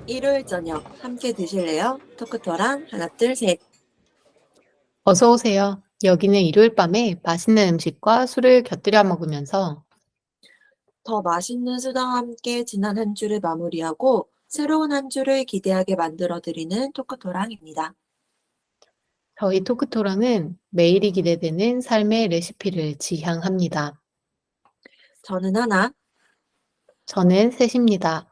일요일 저녁 함께 드실래요? 토크토랑 하나 둘 셋. 어서 오세요. 여기는 일요일 밤에 맛있는 음식과 술을 곁들여 먹으면서 더 맛있는 수다와 함께 지난 한 주를 마무리하고 새로운 한 주를 기대하게 만들어드리는 토크토랑입니다. 저희 토크토랑은 매일이 기대되는 삶의 레시피를 지향합니다. 저는 하나. 저는 셋입니다.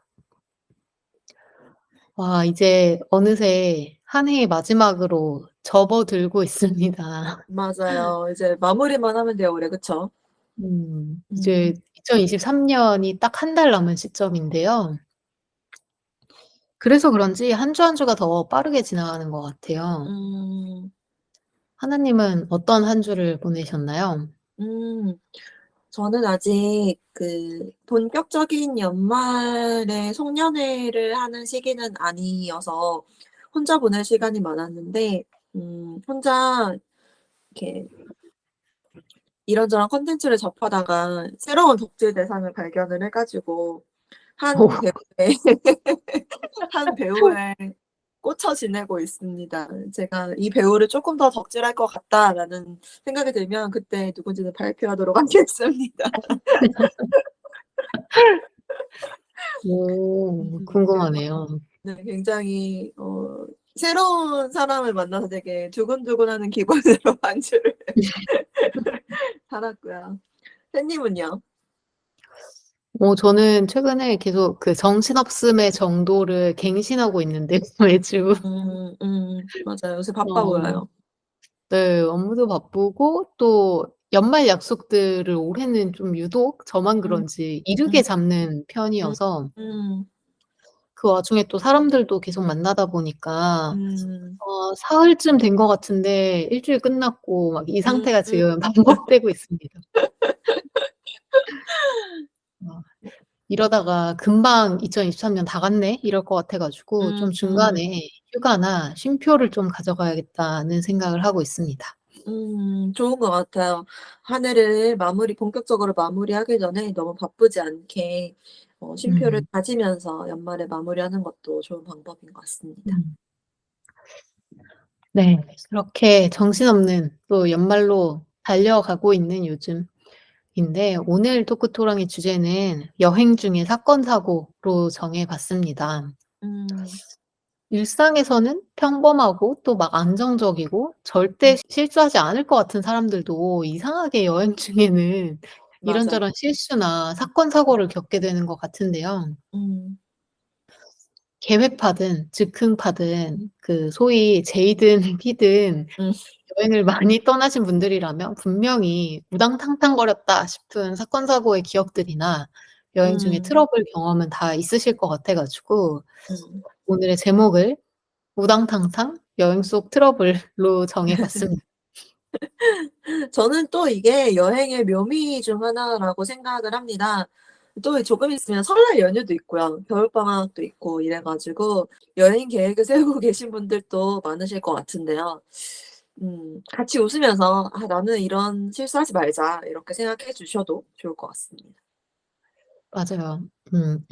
와, 이제 어느새 한 해의 마지막으로 접어들고 있습니다. 맞아요. 이제 마무리만 하면 돼요, 올해. 그쵸? 이제 음, 2023년이 딱 한 달 남은 시점인데요. 그래서 그런지 한 주 한 주가 더 빠르게 지나가는 것 같아요. 음, 하나님은 어떤 한 주를 보내셨나요? 음. 저는 아직 본격적인 연말에 송년회를 하는 시기는 아니어서 혼자 보낼 시간이 많았는데, 혼자 이렇게 이런저런 콘텐츠를 접하다가 새로운 덕질 대상을 발견을 해 가지고 한 배우의 한 배우에 꽂혀 지내고 있습니다. 제가 '이 배우를 쪼끔 더 덕질할 것 같다.'라는 생각이 들면 그때 누군지는 발표하도록 하겠습니다. 오, 그래서 궁금하네요. 네 굉장히 새로운 사람을 만나서 되게 두근두근하는 기분으로 한 주를 살았고요. 팬님은요? 저는 최근에 계속 그 정신없음의 정도를 갱신하고 있는데요, 매주. 맞아요. 요새 바빠 어 보여요. 네. 업무도 바쁘고 또 연말 약속들을 올해는 좀 유독 저만 음 그런지 이르게 음 잡는 음 편이어서 음 그 와중에 또 사람들도 계속 만나다 보니까 음 사흘쯤 된 것 같은데 일 주일 끝났고 막 이 음 상태가 음 지금 반복되고 있습니다. 어 이러다가 금방 2023년 다 갔네 이럴 것 같아 가지고 좀 음. 중간에 휴가나 쉼표를 좀 가져가야겠다는 생각을 하고 있습니다. 좋은 것 같아요. 한 해를 본격적으로 마무리하기 전에 너무 바쁘지 않게 쉼표를 음. 가지면서 연말에 마무리하는 것도 좋은 방법인 것 같습니다. 음. 네. 그렇게 정신없는 또 연말로 달려가고 있는 요즘인데 오늘 토크토랑의 주제는 여행 중의 사건 사고로 정해 봤습니다. 음. 일상에서는 평범하고 또 막 안정적이고 절대 음 실수하지 않을 것 같은 사람들도 이상하게 여행 중에는 맞아요. 이런저런 실수나 사건 사고를 겪게 되는 것 같은데요. 음. 계획파든 즉흥파든 그 소위 J든 P든 음. 여행을 많이 떠나신 분들이라면 분명히 '우당탕탕거렸다.' 싶은 사건 사고의 기억들이나 여행 중에 음. 트러블 경험은 다 있으실 것 같아 가지고 음. 오늘의 제목을 우당탕탕 여행 속 트러블로 정해 봤습니다. 저는 또 이게 여행의 묘미 중 하나라고 생각을 합니다. 또 조금 있으면 설날 연휴도 있고요. 겨울방학도 있고 이래 가지고 여행 계획을 세우고 계신 분들도 많으실 것 같은데요. 같이 웃으면서 '아 나는 이런 실수하지 말자.' 이렇게 생각해 주셔도 좋을 것 같습니다. 맞아요.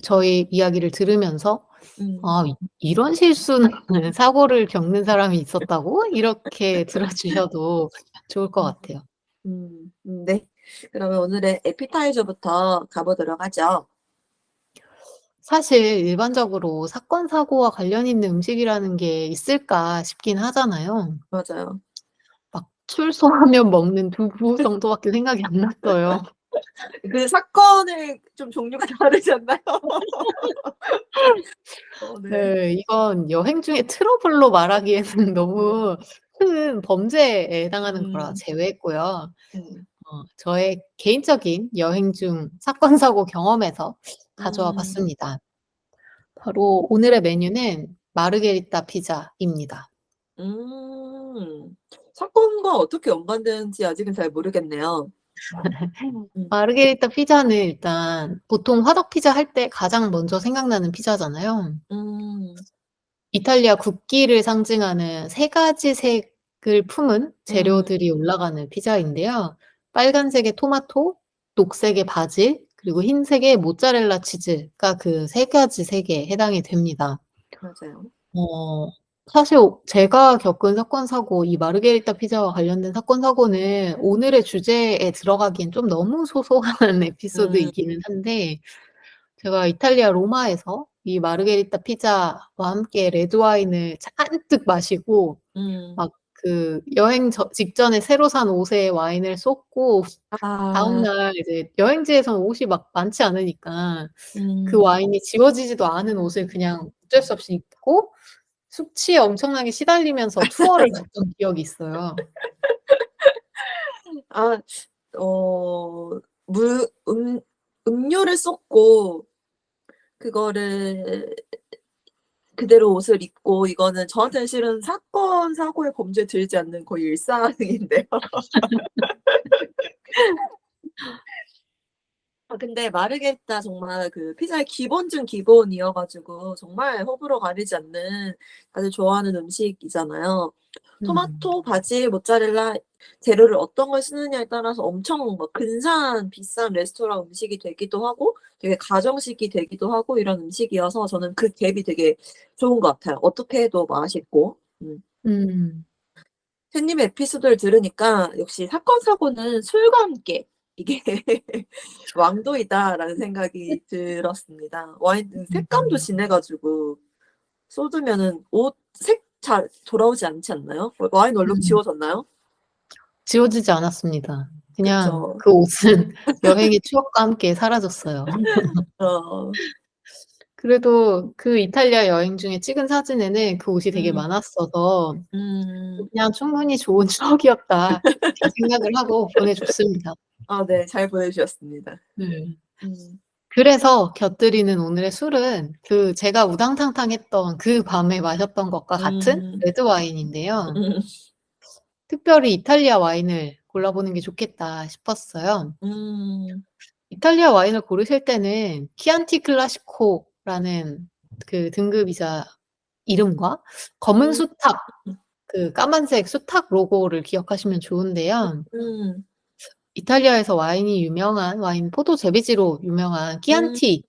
저희 이야기를 들으면서 음. '아 이런 실수는 사고를 겪는 사람이 있었다고?' 이렇게 들어 주셔도 좋을 것 음. 같아요. 네. 그러면 오늘의 에피타이저부터 가 보도록 하죠. 사실 일반적으로 사건 사고와 관련 있는 음식이라는 게 있을까 싶긴 하잖아요. 맞아요. 막 출소하면 먹는 두부 정도밖에 생각이 안 났어요. 그 사건의 좀 종류가 다르지 않나요? 네. 네. 이건 여행 중에 트러블로 말하기에는 너무 큰 범죄에 해당하는 거라 음. 제외했고요. 음. 저의 개인적인 여행 중 사건 사고 경험에서 가져와 음. 봤습니다. 바로 오늘의 메뉴는 마르게리타 피자입니다. 음. 사건과 어떻게 연관되는지 아직은 잘 모르겠네요. 음. 마르게리타 피자는 일단 보통 화덕 피자 할 때 가장 먼저 생각나는 피자잖아요. 음. 이탈리아 국기를 상징하는 세 가지 색을 품은 음. 재료들이 올라가는 피자인데요. 빨간색의 토마토, 녹색의 바질, 그리고 흰색의 모짜렐라 치즈가 그 3가지 색에 해당이 됩니다. 맞아요. 어 사실 제가 겪은 사건 사고 이 마르게리타 피자와 관련된 사건 사고는 오늘의 주제에 들어가기엔 좀 너무 소소한 음. 에피소드이기는 한데 제가 이탈리아 로마에서 이 마르게리타 피자와 함께 레드 와인을 잔뜩 마시고 음. 막 그 여행 직전에 새로 산 옷에 와인을 쏟고 아. 다음날 이제 여행지에서는 옷이 막 많지 않으니까 그 음. 와인이 지워지지도 않은 옷을 그냥 어쩔 수 없이 입고 숙취에 엄청나게 시달리면서 투어를 갔던 기억이 있어요. 아 물 음료를 쏟고 그거를 그대로 옷을 입고 이거는 저한테는 실은 사건 사고의 범주에 들지 않는 거의 일상인데요. 근데 마르게리타 정말 그 피자의 기본 중 기본이어 가지고 정말 호불호 가리지 않는 다들 좋아하는 음식이잖아요. 음. 토마토, 바질, 모짜렐라 재료를 어떤 걸 쓰느냐에 따라서 엄청 막 근사한 비싼 레스토랑 음식이 되기도 하고 되게 가정식이 되기도 하고 이런 음식이어서 저는 그 갭이 되게 좋은 것 같아요. 어떻게 해도 맛있고. 음. 햇님의 에피소드를 들으니까 역시 사건 사고는 술과 함께 이게 왕도이다라는 생각이 들었습니다. 와인 색감도 음. 진해 가지고 쏟으면은 옷 색 잘 돌아오지 않지 않나요? 와인 얼룩 음. 지워졌나요? 지워지지 않았습니다. 그냥 그쵸. 그 옷은 여행의 추억과 함께 사라졌어요. 어. 그래도 그 이탈리아 여행 중에 찍은 사진에는 그 옷이 되게 음. 많았어서 음. 그냥 '충분히 좋은 추억이었다.' 이렇게 생각을 하고 보내줬습니다. 아 네. 잘 보내주셨습니다. 네. 음. 그래서 곁들이는 오늘의 술은 그 제가 우당탕탕했던 그 밤에 마셨던 것과 같은 음. 레드 와인인데요. 음. 특별히 이탈리아 와인을 골라보는 게 좋겠다 싶었어요. 음. 이탈리아 와인을 고르실 때는 키안티 클라시코라는 그 등급이자 이름과 검은 음. 수탉, 그 까만색 수탉 로고를 기억하시면 좋은데요. 음. 이탈리아에서 와인이 유명한 와인 포도 재배지로 유명한 음. 키안티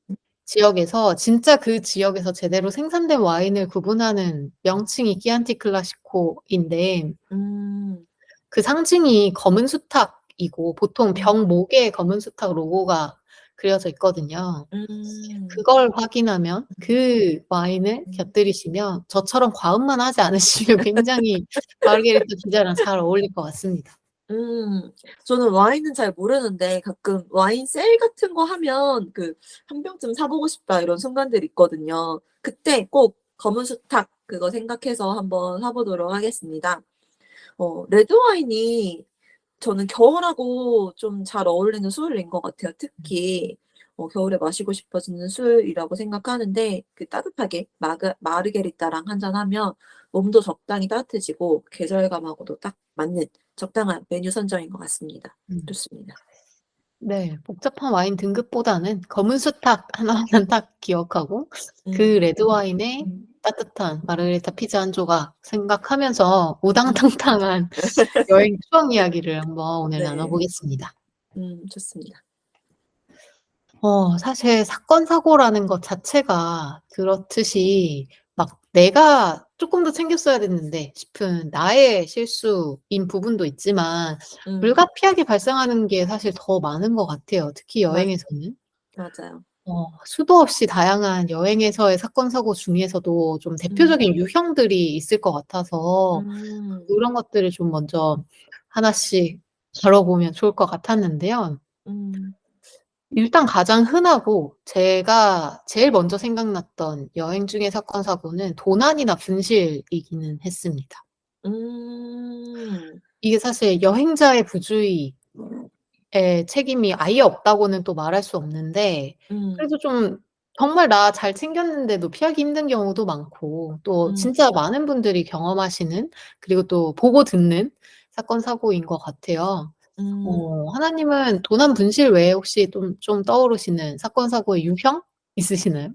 지역에서 진짜 그 지역에서 제대로 생산된 와인을 구분하는 명칭이 키안티 클라시코인데 음. 그 상징이 검은 수탉이고 보통 음. 병 목에 검은 수탉 로고가 그려져 있거든요. 음. 그걸 확인하면 그 와인을 곁들이시면 저처럼 과음만 하지 않으시면 굉장히 마르게리타 피자랑 잘 어울릴 것 같습니다. 음. 저는 와인은 잘 모르는데 가끔 와인 세일 같은 거 하면 그 '한 병쯤 사 보고 싶다.' 이런 순간들이 있거든요. 그때 꼭 검은 수탉 그거 생각해서 한번 사 보도록 하겠습니다. 레드 와인이 저는 겨울하고 좀 잘 어울리는 술인 것 같아요. 특히 겨울에 마시고 싶어지는 술이라고 생각하는데 그 따뜻하게 마르게리따랑 한 잔하면 몸도 적당히 따뜻해지고 계절감하고도 딱 맞는 적당한 메뉴 선정인 것 같습니다. 음. 좋습니다. 네. 복잡한 와인 등급보다는 검은 수탉 하나만 딱 기억하고 그 음. 레드 와인에 따뜻한 마르게리타 피자 한 조각 생각하면서 음. 우당탕탕한 여행 추억 이야기를 한번 오늘 나눠 네. 보겠습니다. 좋습니다. 사실 사건 사고라는 것 자체가 그렇듯이 막 '내가 쪼끔 더 챙겼어야 됐는데.' 싶은 나의 실수인 부분도 있지만 음. 불가피하게 발생하는 게 사실 더 많은 것 같아요, 특히 맞 여행에서는. 맞아요. 수도 없이 다양한 여행에서의 사건 사고 중에서도 좀 음. 대표적인 유형들이 있을 것 같아서 음. 그런 것들을 좀 먼저 하나씩 다뤄보면 좋을 것 같았는데요. 음. 일단 가장 흔하고 제가 제일 먼저 생각났던 여행 중의 사건 사고는 도난이나 분실이기는 했습니다. 음. 이게 사실 여행자의 부주의에 책임이 아예 없다고는 또 말할 수 없는데 음. 그래도 좀 정말 나 잘 챙겼는데도 피하기 힘든 경우도 많고 또 음. 진짜 많은 분들이 경험하시는 그리고 또 보고 듣는 사건 사고인 것 같아요. 음. 하나님은 도난 분실 외에 혹시 좀 떠오르시는 사건 사고의 유형 있으시나요?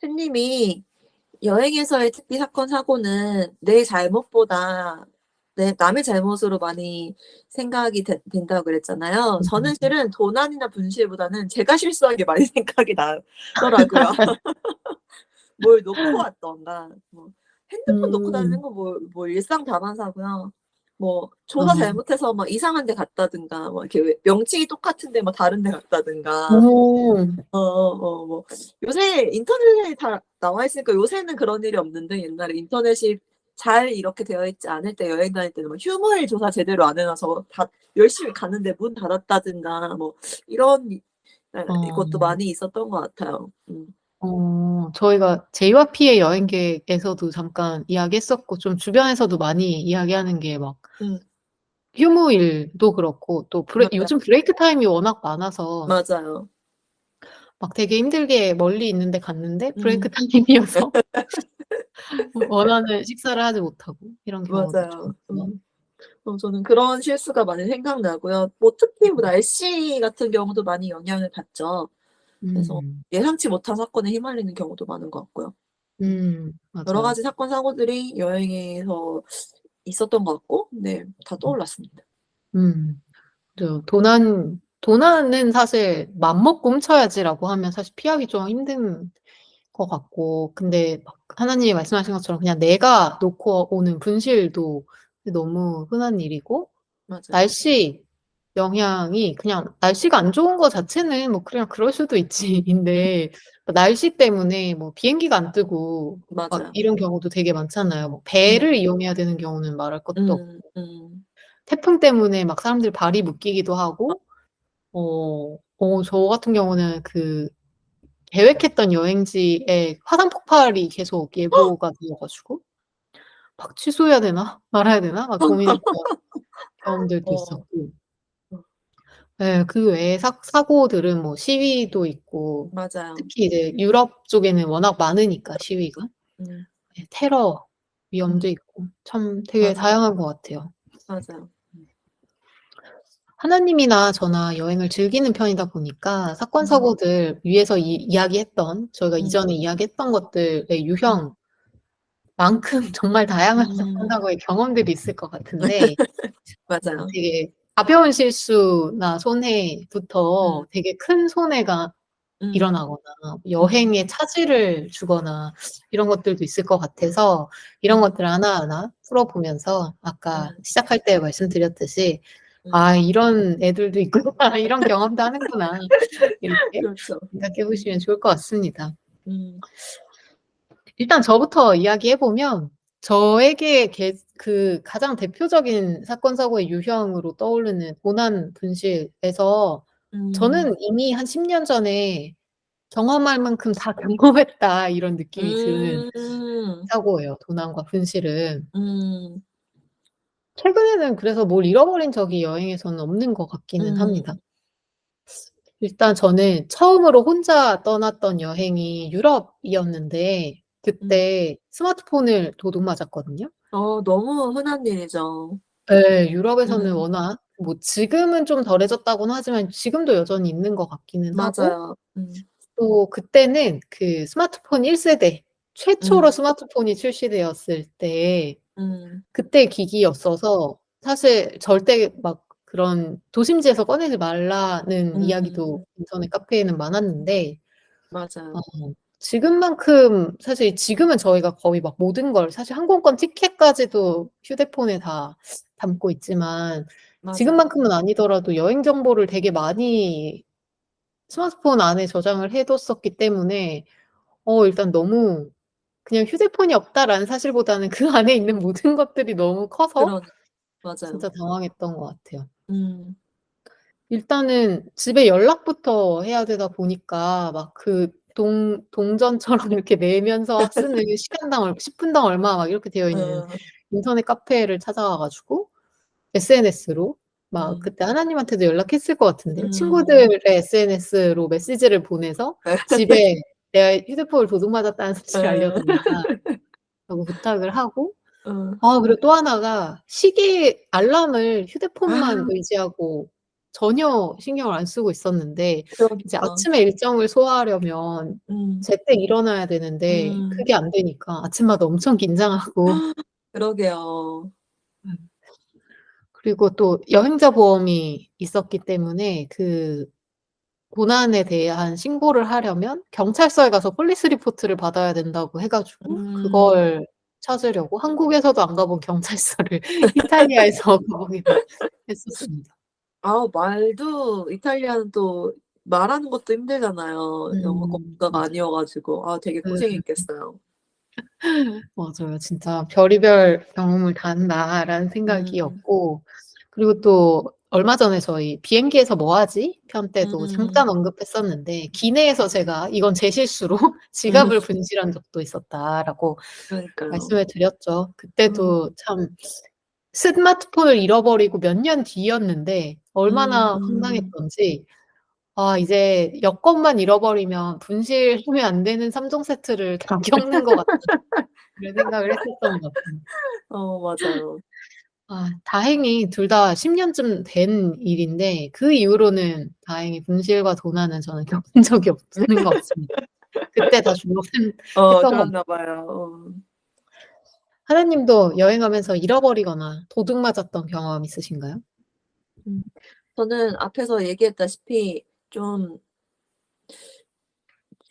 햇님이 여행에서의 특히 사건 사고는 내 잘못보다 네, 남의 잘못으로 많이 생각이 된다고 그랬잖아요. 저는 실은 도난이나 분실보다는 제가 실수한 게 많이 생각이 나더라고요. 뭘 놓고 왔던가, 뭐 핸드폰 놓고 다니는 음. 건 뭐 일상다반사고요. 뭐 조사 어. 잘못해서 막 이상한 데 갔다든가, 뭐 이렇게 왜 명칭이 똑같은데 뭐 다른 데 갔다든가. 오. 뭐 요새 인터넷에 다 나와 있으니까 요새는 그런 일이 없는데, 옛날에 인터넷이 잘 이렇게 되어 있지 않을 때 여행 다닐 때는 막 휴무일 조사 제대로 안 해 놔서 다 열심히 갔는데 문 닫았다든가, 뭐 이런 것도 어. 많이 있었던 것 같아요. 저희가 J와 P의 여행 계획에서도 잠깐 이야기했었고, 좀 주변에서도 많이 이야기하는 게 막 음. 휴무일도 그렇고, 또 맞아요. 요즘 브레이크 타임이 워낙 많아서 맞아요. 막 되게 힘들게 멀리 있는데 갔는데 브레이크 음. 타임이어서 원하는 식사를 하지 못하고 이런 경우도 좀 맞아요. 있고요. 저는 그런 실수가 많이 생각나고요. 뭐 특히 뭐 날씨 같은 경우도 많이 영향을 받죠. 그래서 음. 예상치 못한 사건에 휘말리는 경우도 많은 것 같고요. 여러 맞아요. 가지 사건 사고들이 여행에서 있었던 것 같고, 네, 다 떠올랐습니다. 음. 도난은 사실 맘먹고 훔쳐야지라고 하면 사실 피하기 좀 힘든 것 같고, 근데 막 하나님이 말씀하신 것처럼 그냥 내가 놓고 오는 분실도 너무 흔한 일이고, 맞아요. 날씨 영향이 그냥 날씨가 안 좋은 거 자체는 뭐 그냥 그럴 수도 음. 있지인데 날씨 때문에 뭐 비행기가 안 뜨고 막 맞아요. 이런 경우도 되게 많잖아요. 뭐 음. 배를 이용해야 되는 경우는 말할 것도 음. 없고, 음. 태풍 때문에 막 사람들 발이 묶이기도 하고, 저 같은 경우는 그 계획했던 여행지에 화산 폭발이 계속 예보가 되어 가지고 막 '취소해야 되나 말아야 되나?' 막 고민했던 경험들도 어. 있었고. 예. 그 외에 사고들은 뭐 시위도 있고, 맞아요. 특히 이제 유럽 쪽에는 워낙 많으니까 시위가. 음. 예, 테러 음. 위험도 있고 참 되게 맞아요. 다양한 것 같아요. 맞아요. 음. 하나님이나 저나 여행을 즐기는 편이다 보니까 사건 음. 사고들 위에서 이야기했던, 저희가 음. 이전에 이야기했던 것들의 음. 유형만큼 정말 다양한 사건 음. 사고의 경험들이 있을 것 같은데, 맞아요. 되게 가벼운 실수나 손해부터 음. 되게 큰 손해가 음. 일어나거나 음. 여행에 차질을 주거나 이런 것들도 있을 것 같아서, 이런 음. 것들을 하나하나 풀어보면서 아까 음. 시작할 때 말씀드렸듯이 음. '아 이런 애들도 있구나. 이런 경험도 하는구나.' 이렇게 그렇죠. 생각해 음. 보시면 좋을 것 같습니다. 음. 일단 저부터 이야기해 보면, 저에게 그 가장 대표적인 사건 사고의 유형으로 떠오르는 도난 분실에서, 음. 저는 이미 한 10년 전에 '경험할 만큼 다 경험했다.' 이런 느낌이 드는 음. 사고예요, 도난과 분실은. 음. 최근에는 그래서 뭘 잃어버린 적이 여행에서는 없는 것 같기는 음. 합니다. 일단 저는 처음으로 혼자 떠났던 여행이 유럽이었는데, 음. 그때 스마트폰을 도둑 맞았거든요. 너무 흔한 일이죠. 예. 유럽에서는 음. 워낙 뭐 지금은 좀 덜해졌다고는 하지만 지금도 여전히 있는 것 같기는 하고, 맞아요. 음. 또 그때는 그 스마트폰 1 세대, 최초로 음. 스마트폰이 출시되었을 때 음. 그때 기기였어서, 사실 절대 막 그런 도심지에서 꺼내지 말라는 이야기도 음. 인터넷 카페에는 많았는데, 어 맞아요. 지금만큼 사실 지금은 저희가 거의 막 모든 걸, 사실 항공권 티켓까지도 휴대폰에 다 담고 있지만, 맞아요. 지금만큼은 아니더라도 여행 정보를 되게 많이 스마트폰 안에 저장을 해 뒀었기 때문에 일단 너무, 그냥 '휴대폰이 없다.'라는 사실보다는 그 안에 있는 모든 것들이 너무 커서 맞아요. 진짜 당황했던 것 같아요. 음. 일단은 집에 연락부터 해야 되다 보니까 막 그 동전처럼 이렇게 내면서 쓰는 시간당 10분당 얼마 막 이렇게 되어 있는 어. 인터넷 카페를 찾아가 가지고 SNS로, 막 음. 그때 하나님한테도 연락했을 것 같은데요. 음. 친구들의 SNS로 메시지를 보내서 집에 "내가 휴대폰을 도둑 맞았다는 사실을 알려달라."라고 부탁을 하고, 어. 그리고 또 하나가 시계 알람을 휴대폰만 아, 의지하고 전혀 신경을 안 쓰고 있었는데, 이제 그러니까. 아침에 일정을 소화하려면 음. 제때 일어나야 되는데 음. 그게 안 되니까 아침마다 엄청 긴장하고 그러게요. 그리고 또 여행자 보험이 있었기 때문에 그 고난에 대한 신고를 하려면 경찰서에 가서 폴리스 리포트를 받아야 된다고 해 가지고 음. 그걸 찾으려고 한국에서도 안 가본 경찰서를 이탈리아에서 가보기로 했었습니다. 아 말도 이탈리아는 또 말하는 것도 힘들잖아요. 영어가 맞아요. 아니어 가지고. 아 되게 그 고생했겠어요. 맞아요. 진짜 '별의별 경험을 다 한다.'라는 음. 생각이었고 그리고 또 얼마 전에 저희 "비행기에서 뭐 하지?" 편 때도 음. 잠깐 언급했었는데 기내에서 제가 "이건 제 실수로 음. 지갑을 분실한 적도 있었다."라고 그러니까요. 말씀을 드렸죠. 음. 그때도 참 스마트폰을 잃어버리고 몇 년 뒤였는데 얼마나 음. 황당했던지 '아 이제 여권만 잃어버리면 분실하면 안 되는 3종 세트를 다 겪는 것 같다.' 이런 생각을 했었던 것 같아요. 맞아요. 아 다행히 둘 다 10 년쯤 된 일인데 그 이후로는 다행히 분실과 도난은 저는 겪은 적이 없는 것 같습니다. 그때 다 했던 것 같아요. 그랬나 봐요. 하나님도 여행하면서 잃어버리거나 도둑 맞았던 경험 있으신가요? 음. 저는 앞에서 얘기했다시피 좀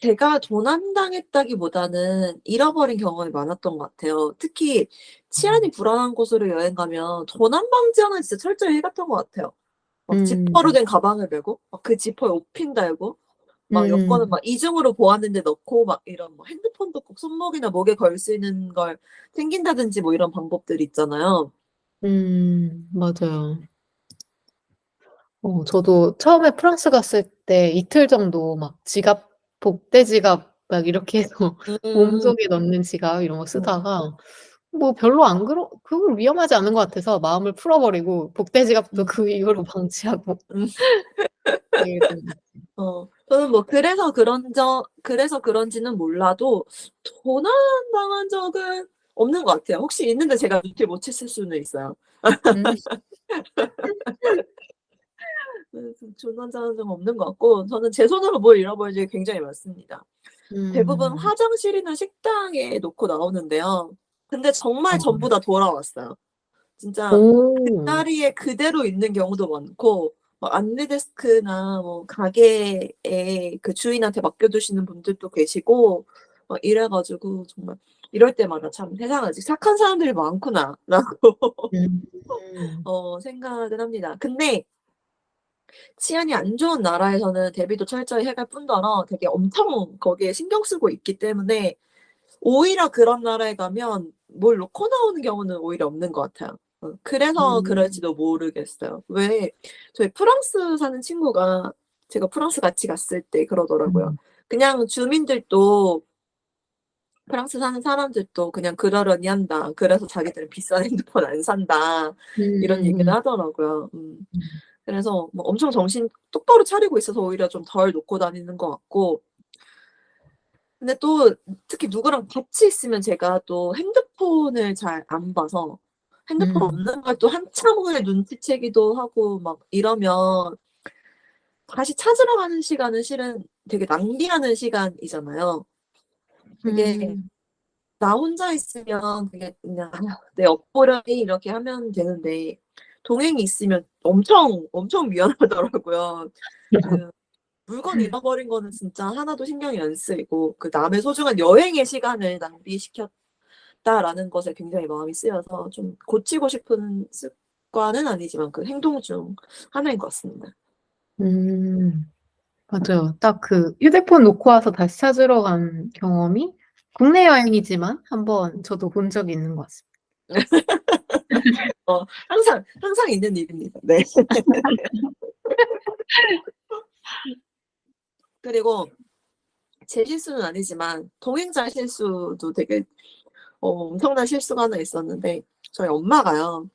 제가 도난당했다기보다는 잃어버린 경험이 많았던 것 같아요. 특히 치안이 음. 불안한 곳으로 여행 가면 도난 방지하는 진짜 철저히 해 갔던 것 같아요. 막 지퍼로 음. 된 가방을 메고 막 그 지퍼에 옷핀 달고 막 여권은 음. 막 이중으로 보았는데 넣고 막 이런 뭐 핸드폰도 꼭 손목이나 목에 걸 수 있는 걸 챙긴다든지 뭐 이런 방법들이 있잖아요. 맞아요. 저도 처음에 프랑스 갔을 때 이틀 정도 막 지갑 복대 지갑 막 이렇게 해서 음. 몸속에 넣는 지갑 이런 거 음. 쓰다가 뭐 별로 안 그거 위험하지 않은 것 같아서 마음을 풀어 버리고 복대 지갑도 음. 그 이후로 방치하고 음. 그랬던 것 같아요. 저는 뭐 그래서 그런지는 몰라도 도난당한 적은 없는 것 같아요. 혹시 있는데 제가 눈치를 못 챘을 수는 있어요. 음. 그래서 도난당한 적은 없는 것 같고 저는 제 손으로 뭘 잃어버린 적이 굉장히 많습니다. 대부분 음. 화장실이나 식당에 놓고 나오는데요. 근데 정말 전부 어. 다 돌아왔어요. 진짜 그 오. 자리에 그대로 있는 경우도 많고 뭐 안내 데스크나 뭐 가게에 그 주인한테 맡겨 두시는 분들도 계시고 막 이래 가지고 정말 이럴 때마다 '참 세상에 아직 착한 사람들이 많구나.'라고 음. 생각을 합니다. 근데 치안이 안 좋은 나라에서는 대비도 철저히 해갈 뿐더러 되게 엄청 거기에 신경 쓰고 있기 때문에 오히려 그런 나라에 가면 뭘 놓고 나오는 경우는 오히려 없는 것 같아요. 그래서 음. 그럴지도 모르겠어요. 왜 저희 프랑스 사는 친구가 제가 프랑스 같이 갔을 때 그러더라고요. 음. 그냥 주민들도 프랑스 사는 사람들도 그냥 그러려니 한다. 그래서 자기들은 비싼 핸드폰 안 산다. 이런 얘기를 음음음. 하더라고요. 음. 그래서 뭐 엄청 정신 똑바로 차리고 있어서 오히려 좀 덜 놓고 다니는 것 같고 근데 또 특히 누구랑 같이 있으면 제가 또 핸드폰을 잘 안 봐서 핸드폰 음. 없는 걸 또 한참 후에 눈치채기도 하고 막 이러면 다시 찾으러 가는 시간은 실은 되게 낭비하는 시간이잖아요. 그게 음. 나 혼자 있으면 그게 그냥 '아 내 엿보려니.' 이렇게 하면 되는데 동행이 있으면 엄청, 엄청 미안하더라고요. 그 물건 잃어버린 거는 진짜 하나도 신경이 안 쓰이고 그 남의 소중한 여행의 시간을 낭비시켰다라는 것에 굉장히 마음이 쓰여서 좀 고치고 싶은 습관은 아니지만 그 행동 중 하나인 것 같습니다. 음. 맞아요. 딱 그 휴대폰 놓고 와서 다시 찾으러 간 경험이 국내 여행이지만 한번 저도 본 적이 있는 것 같습니다. 항상 있는 일입니다. 네. 그리고 제 실수는 아니지만 동행자 실수도 되게 엄청난 실수가 하나 있었는데 저희 엄마가요.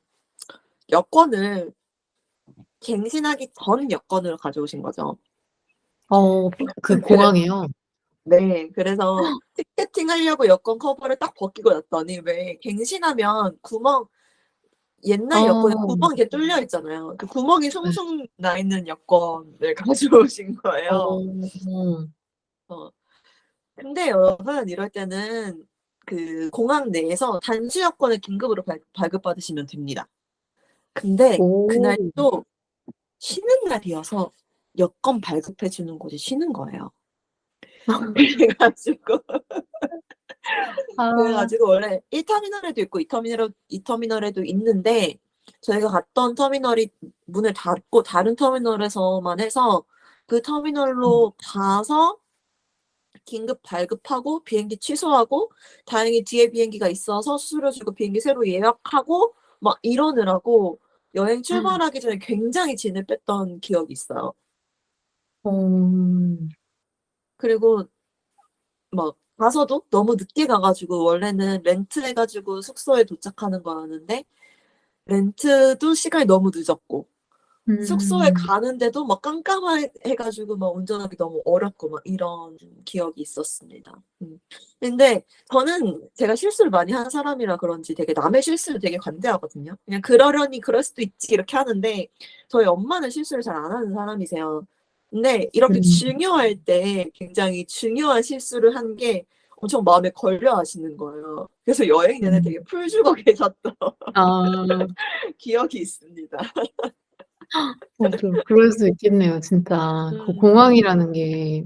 여권을 갱신하기 전 여권을 가져오신 거죠. 어 그 그래 공항에요? 네. 그래서 티켓팅하려고 여권 커버를 딱 벗기고 났더니 왜 갱신하면 옛날 여권에 어. 구멍이 이렇게 뚫려 있잖아요. 그 구멍이 네. 숭숭 나 있는 여권을 가져오신 거예요. 어. 어 근데 여러분 이럴 때는 그 공항 내에서 단수 여권을 긴급으로 발급받으시면 됩니다. 근데 오. 그날 또 쉬는 날이어서 여권 발급해 주는 곳이 쉬는 거예요. 그래 가지고 그래 아. 가지고 원래 1 터미널에도 있고 2 터미널에도 있는데 저희가 갔던 터미널이 문을 닫고 다른 터미널에서만 해서 그 터미널로 가서 긴급 발급하고 비행기 취소하고 다행히 뒤에 비행기가 있어서 수수료 주고 비행기 새로 예약하고 막 이러느라고 여행 출발하기 전에 굉장히 진을 뺐던 기억이 있어요. 어. 그리고 막 가서도 너무 늦게 가 가지고 원래는 렌트해 가지고 숙소에 도착하는 거였는데 렌트도 시간이 너무 늦었고 숙소에 음. 가는데도 막 깜깜해 가지고 막 운전하기 너무 어렵고 막 이런 기억이 있었습니다. 근데 저는 제가 실수를 많이 하는 사람이라 그런지 되게 남의 실수를 되게 관대하거든요. 그냥 '그러려니 그럴 수도 있지.' 이렇게 하는데 저희 엄마는 실수를 잘 안 하는 사람이세요. 근데 이렇게 음. 중요할 때 굉장히 중요한 실수를 한 게 엄청 마음에 걸려 하시는 거예요. 그래서 여행 내내 음. 되게 풀 주고 계셨던 아. 기억이 있습니다. 좀 그럴 수 있겠네요 진짜. 그 음. 공항이라는 게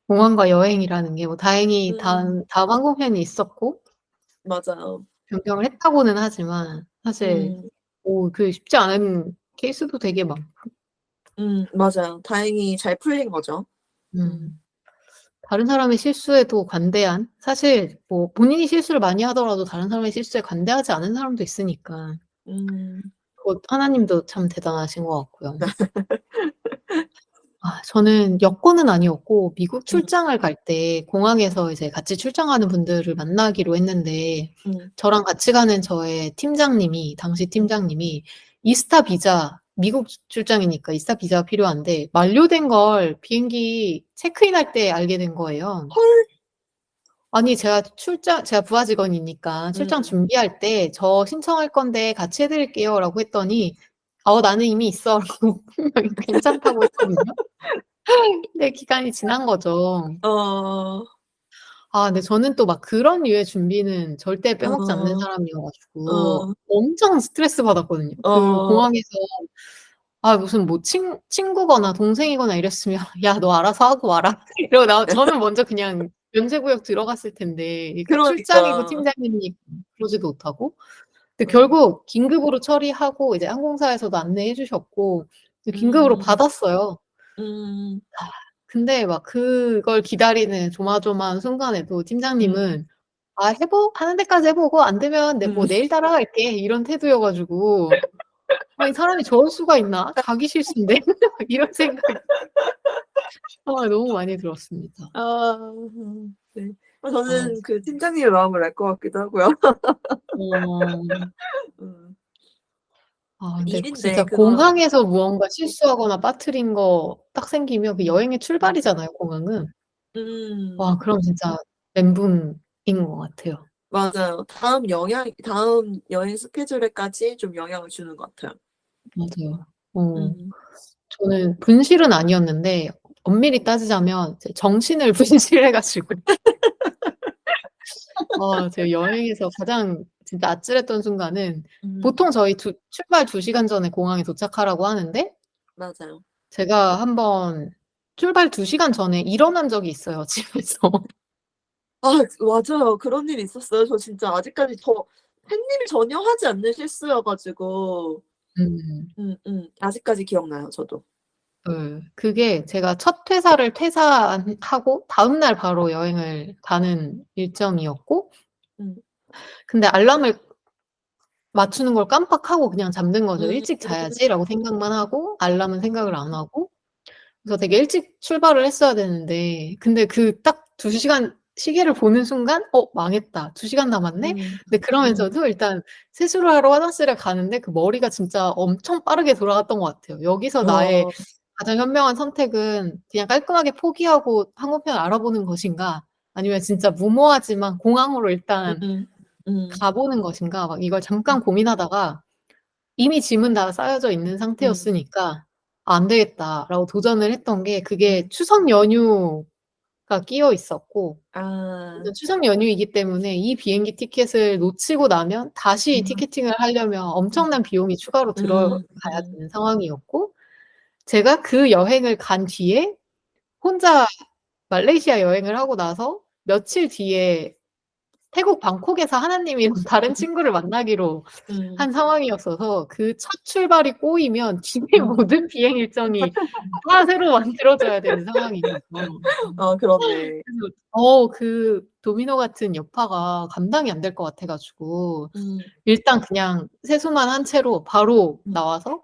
공항과 여행이라는 게 뭐 다행히 음. 다음 항공편이 있었고 맞아요. 변경을 했다고는 하지만 사실 음. 그게 쉽지 않은 케이스도 되게 많고. 맞아요. 다행히 잘 풀린 거죠. 음. 음. 다른 사람의 실수에도 관대한 사실 뭐 본인이 실수를 많이 하더라도 다른 사람의 실수에 관대하지 않은 사람도 있으니까 음. 그것 하나님도 참 대단하신 것 같고요. 저는 여권은 아니었고 미국 음. 출장을 갈 때 공항에서 이제 같이 출장하는 분들을 만나기로 했는데 음. 저랑 같이 가는 저의 팀장님이 당시 음. 팀장님이 이스타 비자 미국 출장이니까 이스타 비자가 필요한데 만료된 걸 비행기 체크인할 때 알게 된 거예요. 헐. 아니 제가 부하 직원이니까 출장 음. 준비할 때 "저 신청할 건데 같이 해 드릴게요."라고 했더니 나는 이미 있어."라고 분명히 괜찮다고 했거든요. 근데 기간이 지난 거죠. 어. 근데 저는 또 막 그런 류의 준비는 절대 빼먹지 않는 어. 사람이어 가지고 어. 엄청 스트레스 받았거든요. 그 어. 공항에서 무슨 뭐 친구거나 동생이거나 이랬으면 "야 너 알아서 하고 와라." 이러고 저는 먼저 그냥 면제구역 들어갔을 텐데 이게 출장이고 그러니까. 팀장님이니까 그러지도 못하고. 근데 어. 결국 긴급으로 처리하고 이제 항공사에서도 안내해 주셨고 긴급으로 음. 받았어요. 음. 근데 막 그걸 기다리는 조마조마한 순간에도 음. 팀장님은 하는 데까지 해 보고 안 되면 음. 내일 따라갈게." 이런 태도여 가지고 '아니 사람이 저럴 수가 있나? 자기 실수인데?' 이런 생각이 너무 많이 들었습니다. 네. 아 저는 그 팀장님의 마음을 알 것 같기도 하고요. 어. 음. 근데 일인데 진짜 그거 공항에서 무언가 실수하거나 빠뜨린 거 딱 생기면 그 음. 여행의 출발이잖아요, 공항은. 음. 그럼 진짜 멘붕인 것 같아요. 맞아요. 다음 여행 스케줄에까지 좀 영향을 주는 것 같아요. 맞아요. 어. 음. 저는 분실은 아니었는데 엄밀히 따지자면 이제 정신을 분실해 가지고 제가 여행에서 가장 진짜 아찔했던 순간은 음. 보통 저희 출발 2 시간 전에 공항에 도착하라고 하는데 맞아요. 제가 한번 출발 2 시간 전에 일어난 적이 있어요, 집에서. 아 맞아요. 그런 일이 있었어요. 저 진짜 아직까지 팬님이 전혀 하지 않는 실수여 가지고 음. 아직까지 기억나요, 저도. 예. 그게 제가 첫 회사를 퇴사하고 다음 날 바로 여행을 가는 일정이었고 음. 근데 알람을 맞추는 걸 깜빡하고 그냥 잠든 거죠. 음. '일찍 자야지.'라고 생각만 하고 알람은 생각을 안 하고 그래서 되게 일찍 출발을 했어야 되는데 근데 그 딱 2 시간 시계를 보는 순간 '망했다. 2 시간 남았네?' 음. 근데 음. 그러면서도 일단 세수를 하러 화장실에 가는데 그 머리가 진짜 엄청 빠르게 돌아갔던 것 같아요. 여기서 나의 어. 가장 현명한 선택은 그냥 깔끔하게 포기하고 항공편 알아보는 것인가 아니면 진짜 무모하지만 공항으로 일단 음음. 음. 가 보는 것인가 막 이걸 음. 잠깐 고민하다가 이미 짐은 다 싸여져 있는 음. 상태였으니까 '안 되겠다.'라고 도전을 했던 게 그게 음. 추석 연휴 끼어 있었고 아. 추석 연휴이기 때문에 이 비행기 티켓을 놓치고 나면 다시 음. 티켓팅을 하려면 음. 엄청난 비용이 추가로 들어가야 음. 되는 상황이었고 제가 그 여행을 간 뒤에 혼자 말레이시아 여행을 하고 나서 며칠 뒤에 태국 방콕에서 하나님이랑 다른 친구를 만나기로 음. 한 상황이었어서 그 첫 출발이 꼬이면 뒤에 모든 비행 일정이 다 새로 만들어져야 되는 상황인 거죠. 아 그렇네. 그래서 그 도미노 같은 여파가 감당이 안 될 것 같아 가지고 음. 일단 그냥 세수만 한 채로 바로 음. 나와서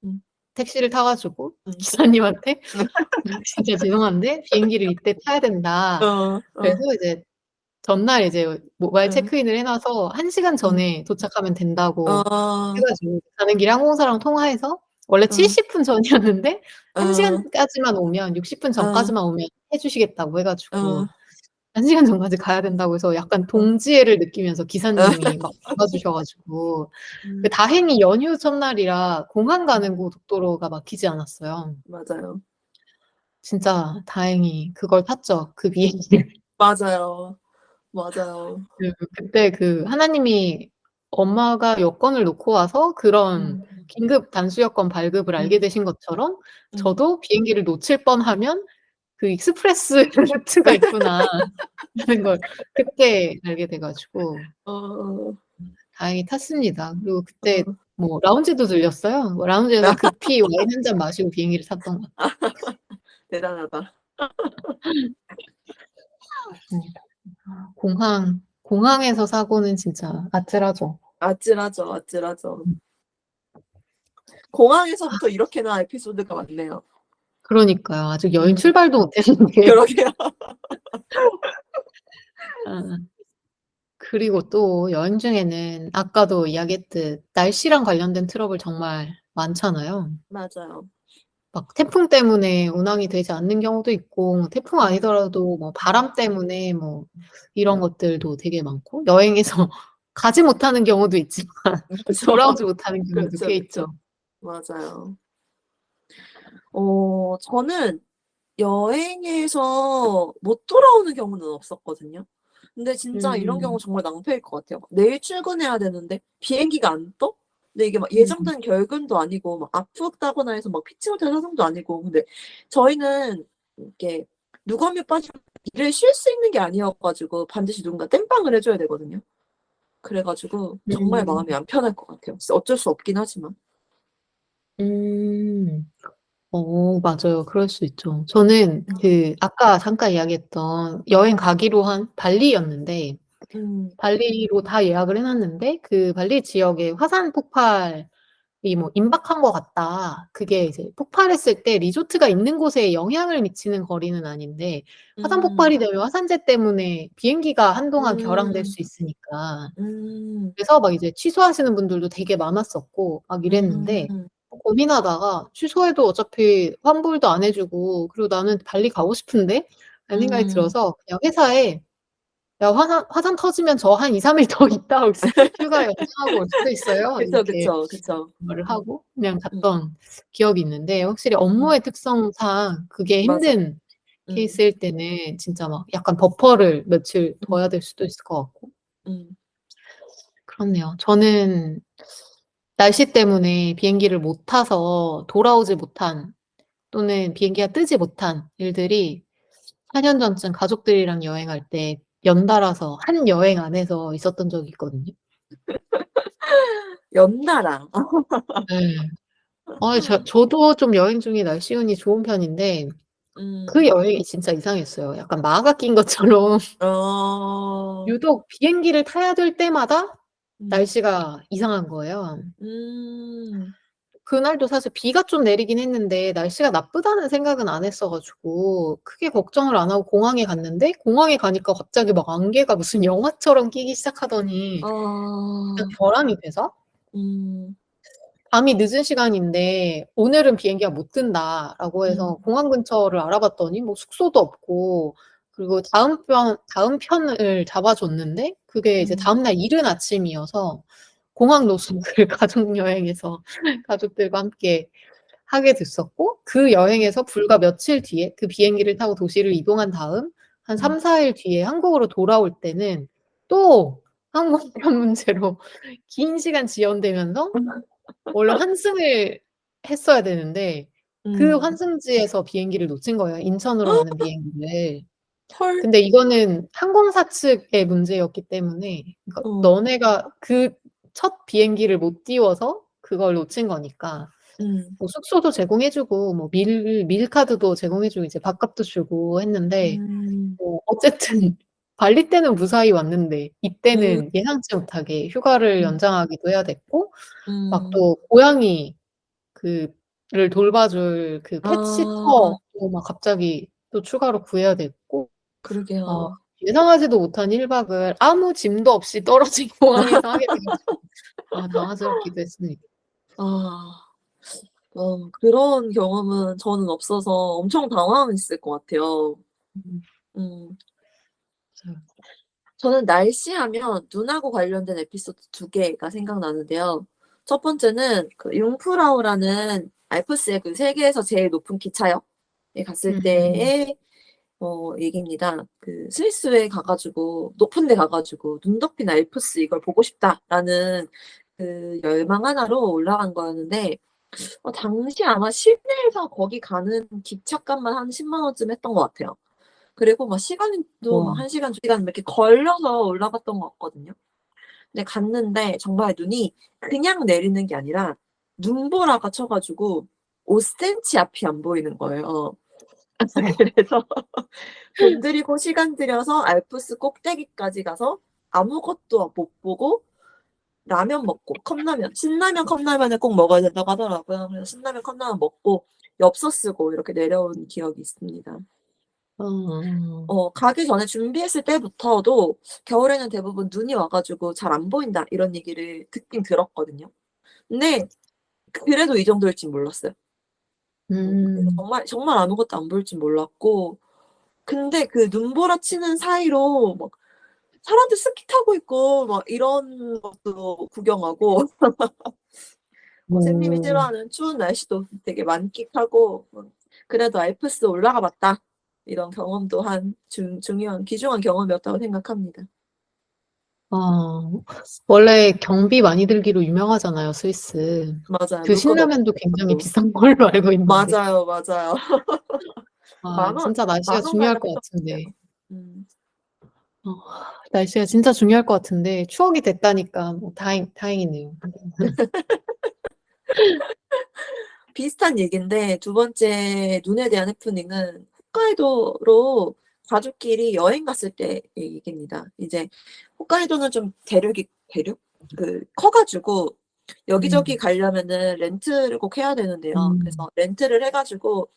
음. 택시를 타 가지고 음. 기사님한테 "진짜 죄송한데 비행기를 이때 타야 된다." 어. 그래서 어. 이제 전날 이제 모바일 응. 체크인을 해 놔서 1 시간 응. 전에 도착하면 된다고 해 어. 가지고 가는 길에 항공사랑 통화해서 원래 응. 70분 전이었는데 1 어. 시간까지만 오면 60분 어. 전까지만 오면 해 주시겠다고 해 어. 가지고 1 시간 전까지 가야 된다고 해서 약간 어. 동지애를 느끼면서 어. 기사님이 막 잡아주셔 가지고 음. 다행히 연휴 첫날이라 공항 음. 가는 고속도로가 막히지 않았어요. 맞아요. 진짜 다행히 그걸 탔죠, 그 비행기를. 맞아요. 맞아요. 그때 하나님이 엄마가 여권을 놓고 와서 그런 음. 긴급 단수 여권 발급을 알게 음. 되신 것처럼 음. 저도 비행기를 놓칠 뻔하면 그 익스프레스 루트가 있구나 라는 걸 그때 알게 돼 가지고 어어. 다행히 탔습니다. 그리고 그때 어. 뭐 라운지도 들렸어요. 뭐 라운지에서 급히 와인 한 잔 마시고 비행기를 탔던 것 대단하다. 같습니다. 공항에서 사고는 진짜 아찔하죠. 아찔하죠, 아찔하죠. 공항에서부터 이렇게나 에피소드가 많네요. 그러니까요. 아직 여행 음. 출발도 못 했는데. 그러게요. 아 그리고 또 여행 중에는 아까도 이야기했듯 날씨랑 관련된 트러블 정말 많잖아요. 맞아요. 막 태풍 때문에 운항이 되지 않는 경우도 있고 태풍 음. 아니더라도 뭐 바람 때문에 뭐 이런 것들도 되게 많고 여행에서 가지 못하는 경우도 있지만 그죠. 돌아오지 못하는 경우도 그쵸, 꽤 그쵸. 있죠. 맞아요. 저는 여행에서 못 돌아오는 경우는 없었거든요. 근데 진짜 이런 경우 음. 정말 낭패일 것 같아요. 내일 출근해야 되는데 비행기가 안 떠? 근데 이게 막 음. 예정된 결근도 아니고 막 아프다거나 해서 막 피치 못할 상황도 아니고 근데 저희는 이렇게 누가며 빠지면 일을 쉴 수 있는 게 아니어 가지고 반드시 누군가 땜빵을 해 줘야 되거든요. 그래 가지고 정말 음. 마음이 안 편할 것 같아요. 진짜 어쩔 수 없긴 하지만. 음. 맞아요. 그럴 수 있죠. 저는 아까 잠깐 이야기했던 여행 가기로 한 발리였는데 음. 발리로 다 예약을 해 놨는데 그 발리 지역에 화산 폭발이 뭐 임박한 것 같다. 그게 이제 폭발했을 때 리조트가 있는 곳에 영향을 미치는 거리는 아닌데 화산 음. 폭발이 되면 화산재 때문에 비행기가 한동안 결항될 음. 수 있으니까. 음. 그래서 막 이제 취소하시는 분들도 되게 많았었고 막 이랬는데 음. 고민하다가 '취소해도 어차피 환불도 안 해 주고 그리고 나는 발리 가고 싶은데.' 라는 생각이 음. 들어서 그냥 회사에 "야 화산 터지면 저 한 2-3일 더 있다 올 수 휴가 연장하고 올 수도 있어요." 그쵸, 이렇게 그쵸, 그쵸. 말을 하고 그냥 음. 갔던 기억이 있는데 확실히 음. 업무의 특성상 그게 맞아요. 힘든 음. 케이스일 때는 진짜 막 약간 버퍼를 며칠 음. 둬야 될 수도 있을 것 같고 음. 그렇네요. 저는 날씨 때문에 비행기를 못 타서 돌아오지 못한 또는 비행기가 뜨지 못한 일들이 4년 전쯤 가족들이랑 여행할 때 연달아서 한 여행 안에서 있었던 적이 있거든요. 연달아. 예. 저도 좀 여행 중에 날씨 운이 좋은 편인데 그 음. 여행이 진짜 이상했어요. 약간 마가 낀 것처럼 어. 유독 비행기를 타야 될 때마다 음. 날씨가 이상한 거예요. 음. 그날도 사실 비가 좀 내리긴 했는데 날씨가 나쁘다는 생각은 안 했어 가지고 크게 걱정을 안 하고 공항에 갔는데 공항에 가니까 갑자기 막 안개가 무슨 영화처럼 끼기 시작하더니 진짜 어. 결항이 돼서 음. 밤이 늦은 시간인데 "오늘은 비행기가 못 뜬다."라고 해서 음. 공항 근처를 알아봤더니 뭐 숙소도 없고 그리고 다음 편을 잡아 줬는데 그게 이제 음. 다음 날 이른 아침이어서 공항 노숙을 가족 여행에서 가족들과 함께 하게 됐었고 그 여행에서 불과 며칠 뒤에 그 비행기를 타고 도시를 이동한 다음 한 3-4 일 뒤에 한국으로 돌아올 때는 또 항공편 문제로 긴 시간 지연되면서 원래 환승을 했어야 되는데 그 음. 환승지에서 비행기를 놓친 거예요, 인천으로 가는 비행기를. 헐. 근데 이거는 항공사 측의 문제였기 때문에 그러니까 어. 너네가 그 첫 비행기를 못 띄워서 그걸 놓친 거니까 음. 뭐 숙소도 제공해 주고 뭐 밀 카드도 제공해 주고 이제 밥값도 주고 했는데 음. 어쨌든 발리 때는 무사히 왔는데 음. 이때는 예상치 못하게 휴가를 음. 연장하기도 해야 됐고 막 음. 또 고양이 를 돌봐줄 그 펫 아. 시터도 막 갑자기 또 추가로 구해야 됐고 그러게요. 예상하지도 못한 1 박을 아무 짐도 없이 떨어진 공항에서 하게 돼 가지고 당황스럽기도 했습니다. 아. 그런 경험은 저는 없어서 엄청 당황했을 것 같아요. 음 음. 맞아요. 저는 날씨하면 눈하고 관련된 에피소드 2개가 생각나는데요. 첫 번째는 그 융프라우라는 알프스의 그 세계에서 제일 높은 기차역에 갔을 음. 때의 얘기입니다. 그 스위스에 가 가지고 높은 데 가 가지고 '눈 덮인 알프스 이걸 보고 싶다.'라는 그 열망 하나로 올라간 거였는데 당시 아마 시내에서 거기 가는 기차값만 한 10만 원쯤 했던 것 같아요. 그리고 막 시간도 막 와. 1 시간, 2 시간 이렇게 걸려서 올라갔던 것 같거든요. 근데 갔는데 정말 눈이 그냥 내리는 게 아니라 눈보라가 쳐 가지고 5 센치 앞이 안 보이는 거예요. 그래서 돈 들이고 시간 들여서 알프스 꼭대기까지 가서 아무것도 못 보고 라면 먹고 컵라면, 신라면 컵라면을 꼭 먹어야 된다고 하더라고요. 그래서 신라면 컵라면 먹고 엽서 쓰고 이렇게 내려온 기억이 있습니다. 어. 가기 전에 준비했을 때부터도 겨울에는 대부분 눈이 와 가지고 "잘 안 보인다." 이런 얘기를 듣긴 들었거든요. 근데 그래도 이 정도일 진 몰랐어요. 그래서 음. 정말 아무것도 안 보일 줄 몰랐고 근데 그 눈보라 치는 사이로 막 사람들 스키 타고 있고 막 이런 것도 구경하고 선생님이 어. 싫어하는 추운 날씨도 되게 만끽하고 그래도 '알프스 올라가 봤다.' 이런 경험도 한 중요한 귀중한 경험이었다고 생각합니다. 아. 원래 경비 많이 들기로 유명하잖아요, 스위스. 맞아요. 그 물건 신라면도 굉장히 없고. 비싼 걸로 알고 있는데. 맞아요, 맞아요. 만 원 진짜 날씨가 만 원 중요할 가량 것 했던 것 같아요. 같은데. 음. 어 날씨가 진짜 중요할 것 같은데 추억이 됐다니까 뭐 다행이네요. 비슷한 얘기인데 두 번째 눈에 대한 해프닝은 홋카이도로 가족끼리 여행 갔을 때의 얘기입니다. 이제 홋카이도는 좀 대륙? 커 가지고 여기저기 음. 가려면은 렌트를 꼭 해야 되는데요. 음. 그래서 렌트를 해 가지고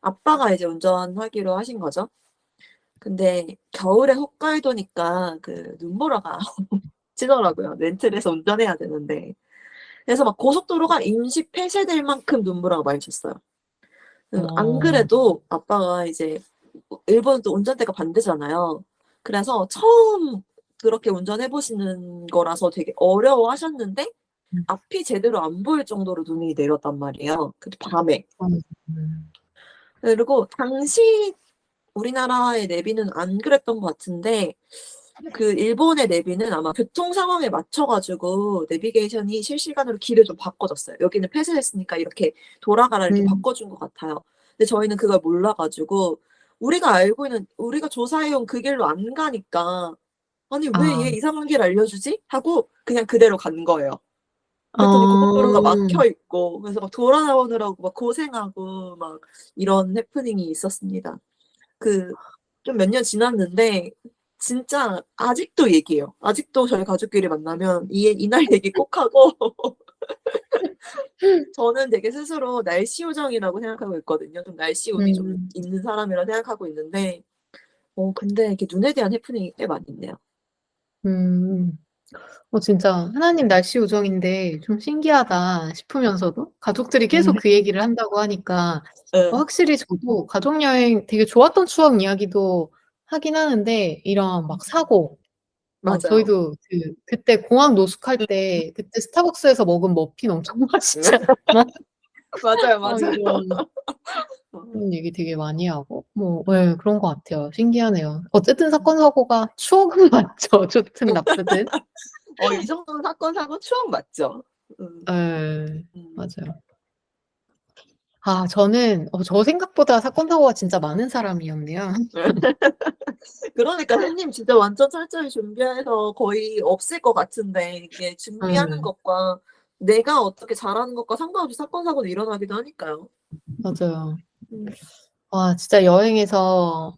아빠가 이제 운전하기로 하신 거죠. 근데 겨울에 홋카이도니까 그 눈보라가 치더라고요. 렌트를 해서 운전해야 되는데. 그래서 막 고속도로가 임시 폐쇄될 만큼 눈보라가 많이 쳤어요. 안 어. 그래도 아빠가 이제 일본은 또 운전대가 반대잖아요. 그래서 처음 그렇게 운전해 보시는 거라서 되게 어려워하셨는데 음. 앞이 제대로 안 보일 정도로 눈이 내렸단 말이에요, 그 밤에. 음. 그리고 당시 우리나라의 내비는 안 그랬던 것 같은데 그 일본의 내비는 아마 교통 상황에 맞춰 가지고 내비게이션이 실시간으로 길을 좀 바꿔 줬어요. "여기는 폐쇄됐으니까 이렇게 돌아가라." 이렇게 음. 바꿔 준 것 같아요. 근데 저희는 그걸 몰라 가지고 우리가 조사해 온 그 길로 안 가니까 '아니 왜 아. 얘 이상한 길 알려주지?' 하고 그냥 그대로 간 거예요. 그랬더니 고속도로가 어. 막혀 있고 그래서 막 돌아 나오느라고 막 고생하고 막 이런 해프닝이 있었습니다. 그 좀 몇 년 지났는데 진짜 아직도 얘기해요. 아직도 저희 가족끼리 만나면 이날 얘기 꼭 하고 저는 되게 스스로 날씨 요정이라고 생각하고 있거든요. 좀 날씨 운이 좀 음. 있는 사람이라 생각하고 있는데 근데 이렇게 눈에 대한 해프닝이 꽤 많이 있네요. 음. 진짜 하나님 날씨 요정인데 좀 신기하다 싶으면서도 가족들이 계속 그 얘기를 한다고 하니까 예. 확실히 저도 가족 여행 되게 좋았던 추억 이야기도 하긴 하는데 이런 막 사고 맞아요. 저희도 그때 공항 노숙할 음. 때 그때 스타벅스에서 먹은 머핀 엄청 맛있지 않았나? 맞아요, 맞아요. 이런 어. 그런 얘기 되게 많이 하고 뭐 예 그런 것 같아요. 신기하네요. 어쨌든 사건 사고가 추억은 맞죠. 좋든 나쁘든. 이 정도는 사건, 사고 추억 맞죠? 음. 예. 음. 맞아요. 저는 저 생각보다 사건 사고가 진짜 많은 사람이었네요. 그러니까 선생님 진짜 완전 철저히 준비해서 거의 없을 것 같은데 이게 준비하는 예. 것과 내가 어떻게 잘하는 것과 상관없이 사건, 사고는 일어나기도 하니까요. 맞아요. 음. 진짜 여행에서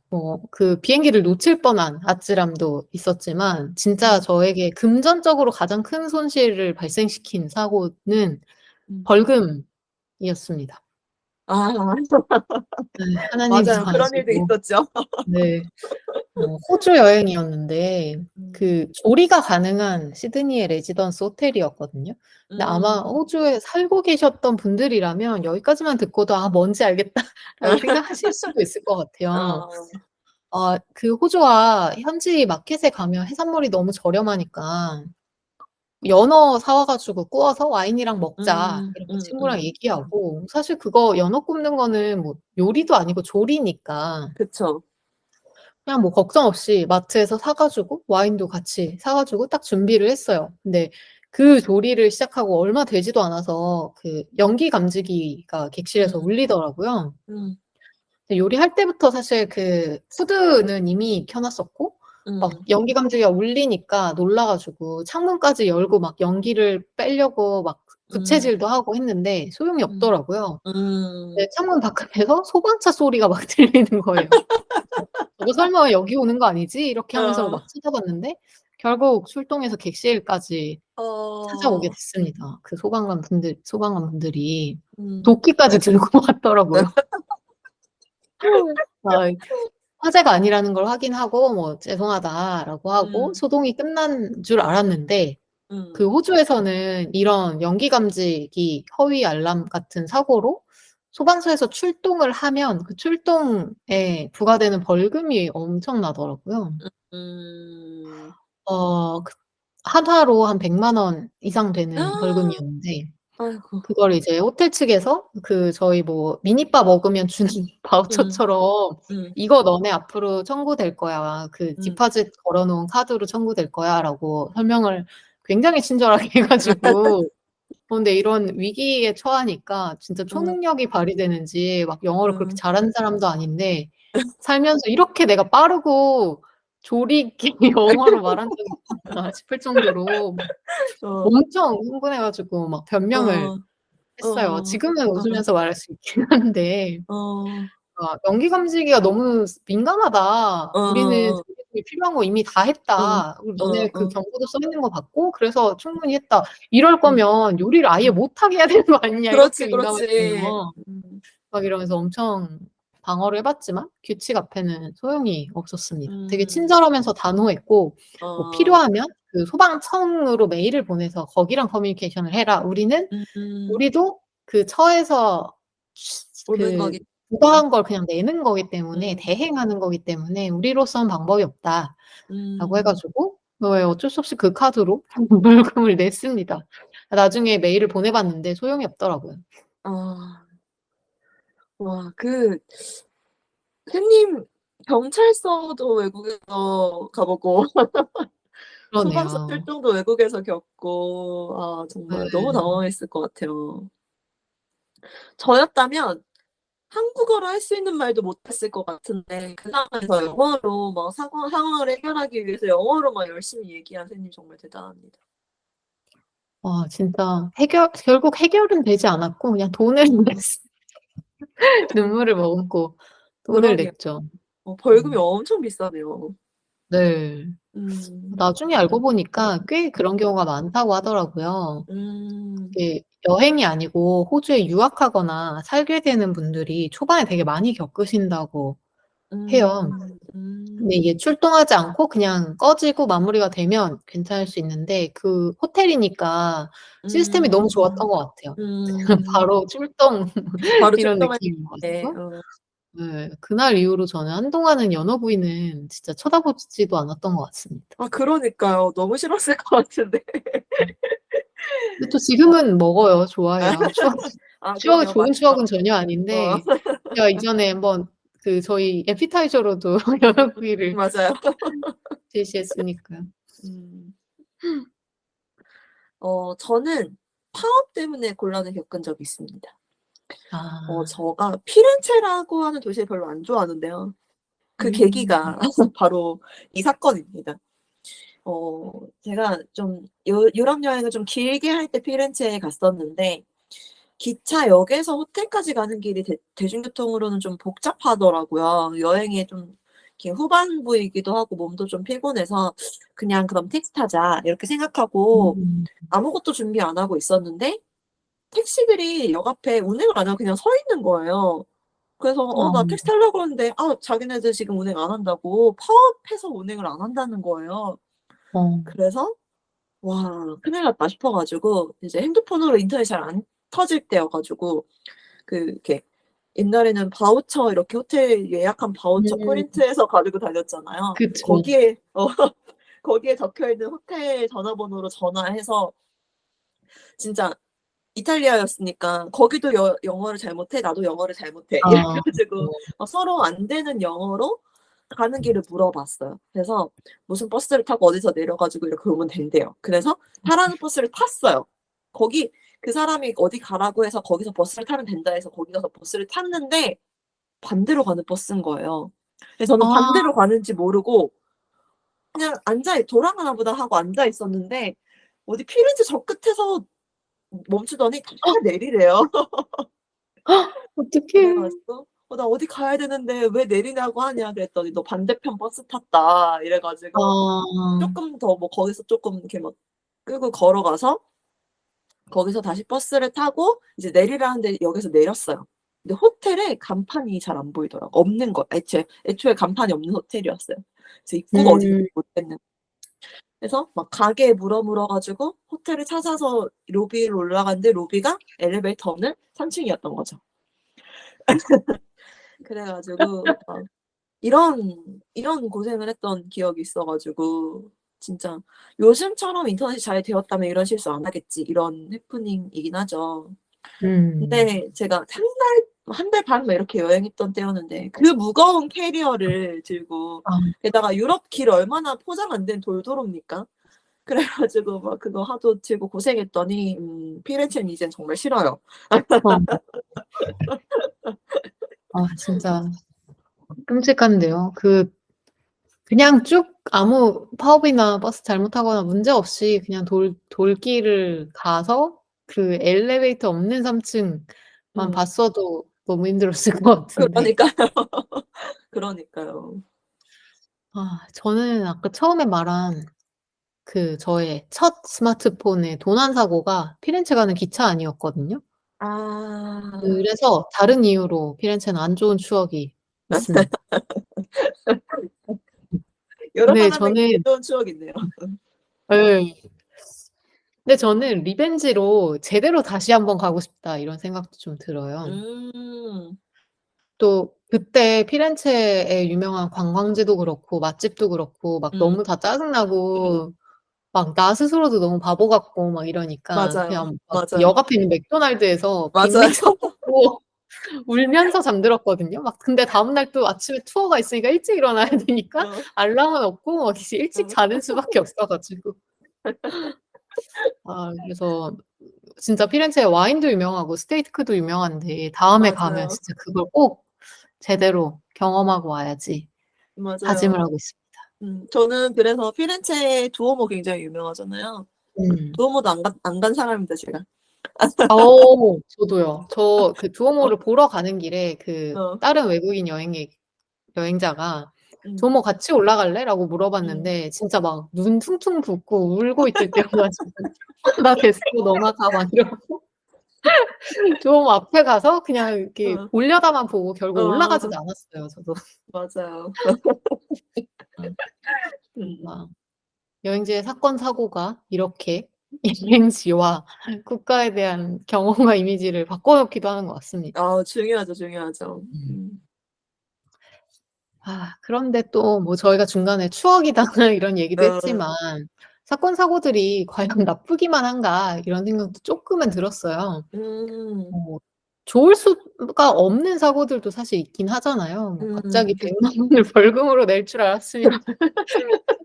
그 비행기를 놓칠 뻔한 아찔함도 있었지만 진짜 음. 저에게 금전적으로 가장 큰 손실을 발생시킨 사고는 음. 벌금이었습니다. 아 네. 하나님이 맞아요. 그런 일도 도와주시고 있었죠. 네. 호주 여행이었는데 음. 그 조리가 가능한 시드니의 레지던스 호텔이었거든요. 근데 아마 음. 호주에 살고 계셨던 분들이라면 여기까지만 듣고도 '아 뭔지 알겠다.'라고 생각하실 수도 있을 것 같아요. 아. 그 호주와 현지 마켓에 가면 해산물이 너무 저렴하니까 "연어 사 와 가지고 구워서 와인이랑 먹자." 음. 이렇게 친구랑 음음. 얘기하고 사실 그거 연어 굽는 거는 뭐 요리도 아니고 조리니까 그쵸. 그냥 뭐 걱정 없이 마트에서 사 가지고 와인도 같이 사 가지고 딱 준비를 했어요. 근데 그 조리를 시작하고 얼마 되지도 않아서 그 연기 감지기가 객실에서 음. 울리더라고요. 음. 근데 요리할 때부터 사실 그 후드는 이미 켜 놨었고 막 음. 연기 감지기가 울리니까 놀라 가지고 창문까지 열고 막 연기를 빼려고 막 음. 부채질도 하고 했는데 소용이 음. 없더라고요. 음. 네 창문 바깥에서 소방차 소리가 막 들리는 거예요. 그래서 '저거 설마 여기 오는 거 아니지?' 이렇게 하면서 어. 막 찾아봤는데 결국 출동해서 객실까지 찾아오게 어. 됐습니다. 그 소방관분들이 음. 도끼까지 들고 왔더라고요. 아 화재가 아니라는 걸 확인하고 뭐 "죄송하다."라고 하고 음. 소동이 끝난 줄 알았는데 그 음. 호주에서는 이런 연기 감지기 허위 알람 같은 사고로 소방서에서 출동을 하면 그 출동에 부과되는 벌금이 엄청나더라고요. 음. 그 한화로 한 100만 원 이상 되는 벌금이었는데 아이고. 그걸 이제 호텔 측에서 그 저희 뭐 미니바 먹으면 주는 음. 바우처처럼 음. "이거 너네 앞으로 청구될 거야. 그 음. 디파짓 걸어 놓은 카드로 청구될 거야."라고 설명을 굉장히 친절하게 해 가지고 근데 이런 위기에 처하니까 진짜 어. 초능력이 발휘되는지 막 영어를 그렇게 음. 잘하는 사람도 아닌데 살면서 '이렇게 내가 빠르고 조리 있게 영어로 말한 적이 있었나.' 싶을 정도로 어. 엄청 흥분해 가지고 막 변명을 어. 했어요. 어. 지금은 어. 웃으면서 말할 수 있긴 한데 어. "연기 감지기가 너무 민감하다. 우리는 어어어. 조리들이 필요한 거 이미 다 어. 했다. 그리고 너네 그 어어. 경고도 써 있는 거 봤고 그래서 충분히 했다. 이럴 음. 거면 요리를 아예 음. 못하게 해야 되는 거 아니냐. 이렇게 그렇지, 그렇지. 민감하시면." 음. 막 이러면서 엄청 방어를 해 봤지만 규칙 앞에는 소용이 없었습니다. 되게 음. 친절하면서 단호했고 뭐 어. 필요하면 그 소방청으로 메일을 보내서 "거기랑 커뮤니케이션을 해라. 음. 우리도 그 처에서 오는 그 거기 때문에. 부과한 걸 그냥 내는 거기 때문에 음. 대행하는 거기 때문에 우리로서는 방법이 없다."라고 해 음. 가지고 어쩔 수 없이 그 카드로 벌금을 냈습니다. 나중에 메일을 보내 봤는데 소용이 없더라고요. 아. 와 캣님 경찰서도 외국에서 가 보고 소방서 그러네요. 출동도 외국에서 겪고 정말 너무 네. 당황했을 것 같아요. 저였다면 한국어로 할 수 있는 말도 못했을 것 같은데 그 상황에서 영어로 막 상황을 해결하기 위해서 영어로 막 열심히 얘기한 샌님 정말 대단합니다. 진짜 결국 해결은 되지 않았고 그냥 돈을 음. 냈어요. 눈물을 머금고 돈을 그러게요. 냈죠. 벌금이 음. 엄청 비싸네요. 네. 음. 나중에 알고 보니까 꽤 그런 경우가 많다고 하더라고요. 음. 이게 여행이 아니고 호주에 유학하거나 살게 되는 분들이 초반에 되게 많이 겪으신다고 해요. 음. 근데 이게 출동하지 않고 그냥 꺼지고 마무리가 되면 괜찮을 수 있는데 그 호텔이니까 시스템이 너무 좋았던 음. 것 같아요. 음. 바로 출동 바로 이런 출동할 느낌이어 때. 가지고 네 그날 이후로 저는 한동안은 연어 구이는 진짜 쳐다보지도 않았던 것 같습니다. 그러니까요. 너무 싫었을 것 같은데. 근데 또 지금은 먹어요. 좋아해요. 추억 아 추억 그러네요. 좋은 맞죠. 추억은 전혀 어. 아닌데 제가 이전에 한번 그 저희 에피타이저로도 연어구이를 맞아요. 제시했으니까요. 음. 저는 파업 때문에 곤란을 겪은 적이 있습니다. 아. 제가 피렌체라고 하는 도시를 별로 안 좋아하는데요. 그 음. 계기가 바로 이 사건입니다. 제가 좀 유럽 여행을 좀 길게 할 때 피렌체에 갔었는데 기차역에서 호텔까지 가는 길이 대중교통으로는 좀 복잡하더라고요. 여행의 좀 이렇게 후반부이기도 하고 몸도 좀 피곤해서 '그냥 그럼 택시 타자.' 이렇게 생각하고 음. 아무것도 준비 안 하고 있었는데 택시들이 역 앞에 운행을 안 하고 그냥 서 있는 거예요. 그래서 아. 나 택시 타려고 그러는데 자기네들 지금 운행 안 한다고 파업해서 운행을 안 한다는 거예요. 어. 그래서 '와 큰일 났다.' 싶어 가지고 이제 핸드폰으로 인터넷이 잘 안 터질 때여 가지고 이렇게 옛날에는 바우처 이렇게 호텔 예약한 바우처 음. 프린트해서 가지고 다녔잖아요. 그쵸. 거기에 적혀 있는 호텔 전화번호로 전화해서 진짜 이탈리아였으니까 거기도 영어를 잘 못해. 나도 영어를 잘 못해. 이래 아. 가지고 어. 서로 안 되는 영어로 가는 길을 물어봤어요. 그래서 무슨 버스를 타고 어디서 내려 가지고 이렇게 오면 된대요. 그래서 타라는 버스를 탔어요. 거기 그 사람이 어디 가라고 해서 거기서 버스를 타면 된다 해서 거기 가서 버스를 탔는데 반대로 가는 버스인 거예요. 그래서 저는 아. 반대로 가는지 모르고 그냥 '돌아가나 보다.' 하고 앉아 있었는데 어디 피렌체 저 끝에서 멈추더니 다 내리래요. 그래 어떡해. 가지고 "나 어디 가야 되는데 왜 내리라고 하냐." 그랬더니 "너 반대편 버스 탔다." 이래 가지고 아. 쪼끔 더 거기서 쪼끔 이렇게 막 끌고 걸어가서 거기서 다시 버스를 타고 이제 내리라는데 역에서 내렸어요. 근데 호텔에 간판이 잘 안 보이더라고요. 없는 거 애초에 간판이 없는 호텔이었어요. 그래서 입구가 어딘지 음. 모르겠는 그래서 막 가게에 물어 가지고 호텔을 찾아서 로비로 올라갔는데 로비가 엘리베이터 없는 3 층이었던 거죠. 그래 가지고 막 이런 고생을 했던 기억이 있어 가지고 진짜 '요즘처럼 인터넷이 잘 되었다면 이런 실수 안 하겠지.' 이런 해프닝이긴 하죠. 음. 근데 제가 한 달 반 막 이렇게 여행했던 때였는데 그 무거운 캐리어를 들고 아. 게다가 유럽 길 얼마나 포장 안 된 돌도로입니까? 그래 가지고 막 그거 하도 들고 고생했더니 피렌체는 이젠 정말 싫어요. 어. 아 진짜 끔찍한데요. 그냥 쭉 아무 파업이나 버스 잘못하거나 문제 없이 그냥 돌길을 가서 그 엘리베이터 없는 3 층만 음. 봤어도 너무 힘들었을 것 같은데. 그러니까요. 그러니까요. 저는 아까 처음에 말한 저의 첫 스마트폰의 도난 사고가 피렌체 가는 기차 안이었거든요. 아. 그래서 다른 이유로 피렌체는 안 좋은 추억이 있습니다. 여러 근데 사람에게 저는 좋은 추억이네요. 예. 근데 저는 '리벤지로 제대로 다시 한번 가고 싶다.' 이런 생각도 좀 들어요. 음. 또 그때 피렌체의 유명한 관광지도 그렇고 맛집도 그렇고 막 음. 너무 다 짜증 음. 나고 막 나 스스로도 너무 바보 같고 막 이러니까 맞아요. 그냥 막 맞아요. 역 앞에 있는 맥도날드에서 맞아요. 빅맥 사 먹고 울면서 잠들었거든요. 막 근데 다음 날 또 아침에 투어가 있으니까 일찍 일어나야 되니까 어. 알람은 없고 막 이제 일찍 어. 자는 수밖에 없어 가지고. 그래서 진짜 피렌체에 와인도 유명하고 스테이크도 유명한데 다음에 가면 맞아요. 진짜 그걸 꼭 제대로 경험하고 와야지 다짐을 맞아요. 하고 있습니다. 저는 그래서 피렌체의 두오모 굉장히 유명하잖아요. 음. 두오모도 안 간 사람입니다 제가. 저도요. 저 그 어. 두오모를 보러 가는 길에 어. 다른 외국인 여행자가 음. "두오모 같이 올라갈래?"라고 음. 물어봤는데 진짜 막 눈 퉁퉁 붓고 울고 있을 때여 가지고 "나 됐어. 너나 가." 막 이러고 두오모 앞에 가서 그냥 이렇게 어. 올려다만 보고 결국 올라가지도 어. 않았어요 저도. 맞아요. 아 음. 뭔가 여행지의 사건 사고가 이렇게 여행지와 국가에 대한 경험과 이미지를 바꿔 놓기도 하는 것 같습니다. 중요하죠, 중요하죠. 음. 그런데 또 뭐 저희가 중간에 추억이다 이런 얘기도 어. 했지만 '사건 사고들이 과연 나쁘기만 한가.' 이런 생각도 쪼끔은 들었어요. 음. 좋을 수가 없는 사고들도 사실 있긴 하잖아요. 뭐 갑자기 그 100만 원을 벌금으로 낼 줄 알았으면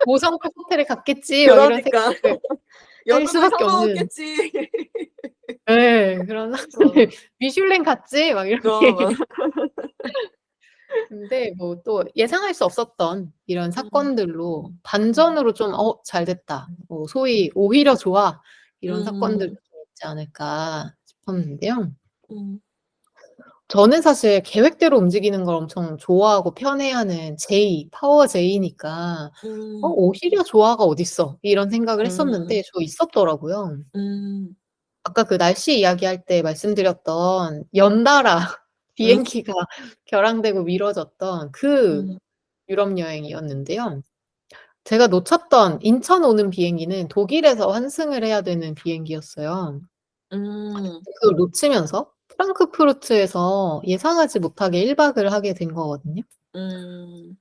5성급 호텔에 갔겠지 막 이런 그러니까 생각을 할 연금을 사 수밖에 없는 놓았겠지. 예. 그런 어. 사람들 미슐랭 갔지 막 맞아. 이렇게. 근데 뭐 또 예상할 수 없었던 이런 음. 사건들로 음. 반전으로 좀 '어 잘됐다.' 뭐 소위 '오히려 좋아.' 이런 사건들도 음. 좀 있지 않을까 싶었는데요. 음. 저는 사실 계획대로 움직이는 걸 엄청 좋아하고 편애하는 J, 파워 J니까 음. 오히려 좋아가 어딨어. 이런 생각을 음. 했었는데 저 있었더라고요. 음. 아까 그 날씨 이야기할 때 말씀드렸던 연달아 음. 비행기가 결항되고 미뤄졌던 그 음. 유럽 여행이었는데요. 제가 놓쳤던 인천 오는 비행기는 독일에서 환승을 해야 되는 비행기였어요. 음. 그걸 놓치면서 프랑크푸르트에서 예상하지 못하게 1 박을 하게 된 거거든요. 음.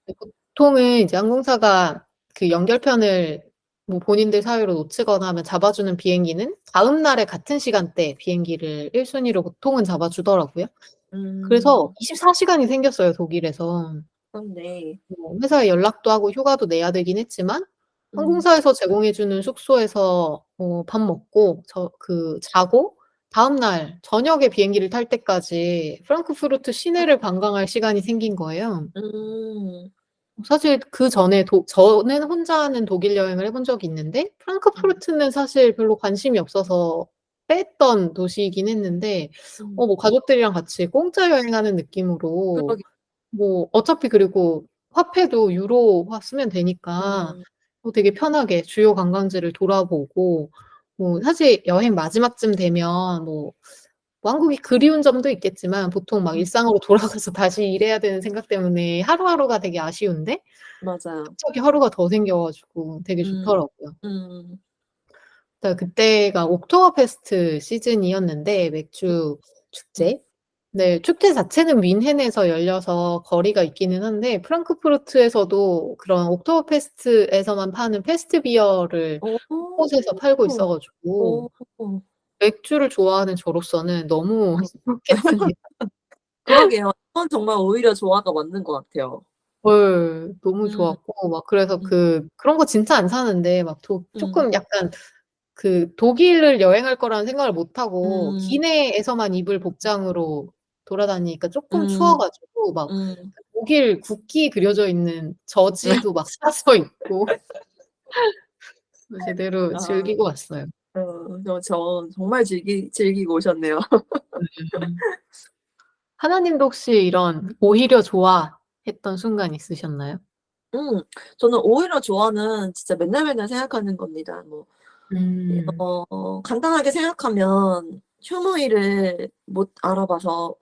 보통은 이제 항공사가 그 연결편을 뭐 본인들 사유로 놓치거나 하면 잡아주는 비행기는 다음 날에 같은 시간대 비행기를 1 순위로 보통은 잡아주더라고요. 그래서 음. 24 시간이 생겼어요, 독일에서. 그렇네. 뭐 회사에 연락도 하고 휴가도 내야 되긴 했지만 음. 항공사에서 제공해 주는 숙소에서 밥 먹고 자고 다음 날 저녁에 비행기를 탈 때까지 프랑크푸르트 시내를 관광할 시간이 생긴 거예요. 음. 사실 그전에 저는 혼자 하는 독일 여행을 해본 적이 있는데 음. 프랑크푸르트는 사실 별로 관심이 없어서 뺐던 도시이긴 했는데 음. 뭐 가족들이랑 같이 공짜 여행하는 느낌으로 그러게. 뭐 어차피 그리고 화폐도 유로화 쓰면 되니까 음. 되게 편하게 주요 관광지를 돌아보고 뭐 사실 여행 마지막쯤 되면 뭐 한국이 그리운 점도 있겠지만 보통 막 음. 일상으로 돌아가서 다시 일해야 되는 생각 때문에 하루하루가 되게 아쉬운데 맞아요. 갑자기 하루가 더 생겨 가지고 되게 음. 좋더라고요. 음. 그때가 옥토버페스트 시즌이었는데 맥주 음. 축제. 네. 축제 자체는 뮌헨에서 열려서 거리가 있기는 한데 프랑크푸르트에서도 그런 옥토버페스트에서만 파는 페스트 비어를 어. 곳곳에서 팔고 있어 가지고 어. 맥주를 좋아하는 저로서는 너무 행복했습니다. 그러게요. 이건 정말 오히려 조화가 맞는 것 같아요. 예. 너무 음. 좋았고 막 그래서 음. 그런 거 진짜 안 사는데 막 음. 쪼끔 약간 독일을 여행할 거라는 생각을 못 하고 음. 기내에서만 입을 복장으로 돌아다니니까 쪼끔 추워 음. 가지고 막 음. 독일 국기 그려져 있는 저지도 막 사서 입고 제대로 아. 즐기고 왔어요. 정말 즐기고 오셨네요. 네. 하나님도 혹시 이런 오히려 좋아 했던 순간 있으셨나요? 음. 저는 오히려 조화는 진짜 맨날 맨날 생각하는 겁니다. 뭐 음. 간단하게 생각하면 휴무일을 못 알아봐서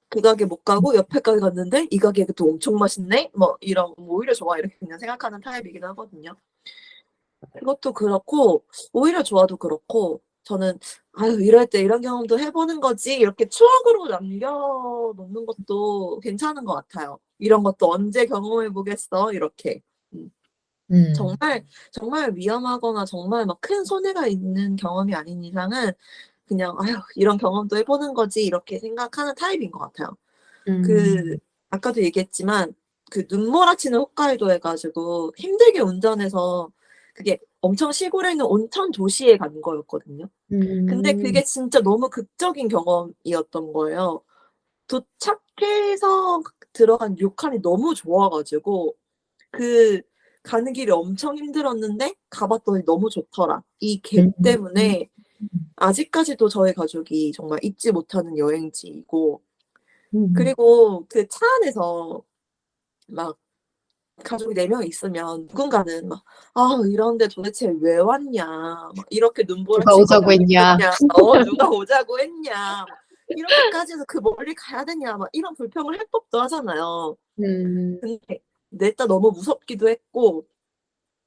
그 가게 못 가고 옆에 가게 갔는데 '이 가게가 또 엄청 맛있네.' 뭐 이런 오히려 좋아 이렇게 그냥 생각하는 타입이긴 하거든요. 그것도 그렇고 오히려 좋아도 그렇고 저는 '아유 이럴 때 이런 경험도 해 보는 거지.' 이렇게 추억으로 남겨 놓는 것도 괜찮은 것 같아요. '이런 것도 언제 경험해 보겠어.' 이렇게. 음. 음. 정말, 정말 위험하거나 정말 막 큰 손해가 있는 경험이 아닌 이상은 그냥 '아유 이런 경험도 해 보는 거지.' 이렇게 생각하는 타입인 것 같아요. 그 음. 아까도 얘기했지만 그 눈몰아치는 홋카이도에 가지고 힘들게 운전해서 그게 엄청 시골에 있는 온천 도시에 간 거였거든요. 근데 음. 그게 진짜 너무 극적인 경험이었던 거예요. 도착해서 들어간 료칸이 너무 좋아 가지고 그 가는 길이 엄청 힘들었는데 가 봤더니 너무 좋더라. 이 갭 음. 때문에 아직까지도 저희 가족이 정말 잊지 못하는 여행지이고 음. 그리고 그 차 안에서 막 가족이 4명 있으면 누군가는 막 "아 이런 데 도대체 왜 왔냐." 막 이렇게 누가 눈보라칠 오자고 거면 했냐. "누가 오자고 했냐." 막 "이렇게까지 해서 그 멀리 가야 되냐." 막 이런 불평을 할 법도 하잖아요. 음. 근데 냈다 너무 무섭기도 했고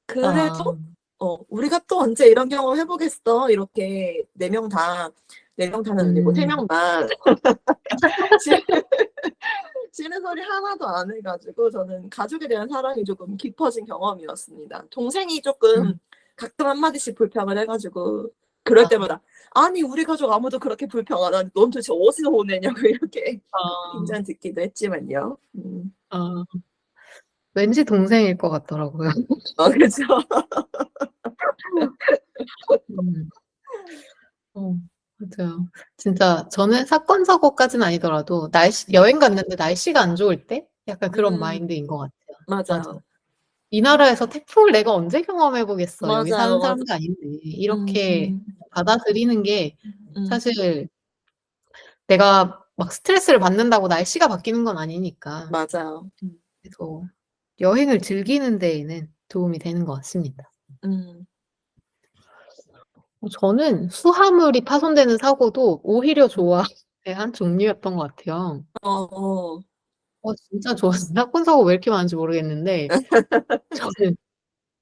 아. 그래도 "우리가 또 언제 이런 경험 해 보겠어." 이렇게 4명 다는 아니고 3 음. 명만 싫 싫은 소리 하나도 안 해 가지고 저는 가족에 대한 사랑이 조금 깊어진 경험이었습니다. 동생이 쪼끔 음. 가끔 한 마디씩 불평을 해 가지고 그럴 아. 때마다 "아니 우리 가족 아무도 그렇게 불평 안 하는데 넌 도대체 어디서 오느냐고." 이렇게 아. 핀잔 듣기도 했지만요. 아. 왠지 동생일 것 같더라고요. 그죠. 음. 어 맞아요. 진짜 저는 사건 사고까지는 아니더라도 날씨 여행 갔는데 날씨가 안 좋을 때 약간 그런 음 마인드인 것 같아요. 맞아. 맞아요. '이 나라에서 태풍을 내가 언제 경험해 보겠어. 여기 맞아요, 사는 맞아. 사람도 아닌데.' 이렇게 음. 받아들이는 게 음. 사실 내가 막 스트레스를 받는다고 날씨가 바뀌는 건 아니니까. 맞아요. 그래서 여행을 즐기는 데에는 도움이 되는 것 같습니다. 음. 저는 수하물이 파손되는 사고도 오히려 좋아의 한 종류였던 것 같아요. 어어. 진짜 저 사건 사고 왜 이렇게 많은지 모르겠는데 저는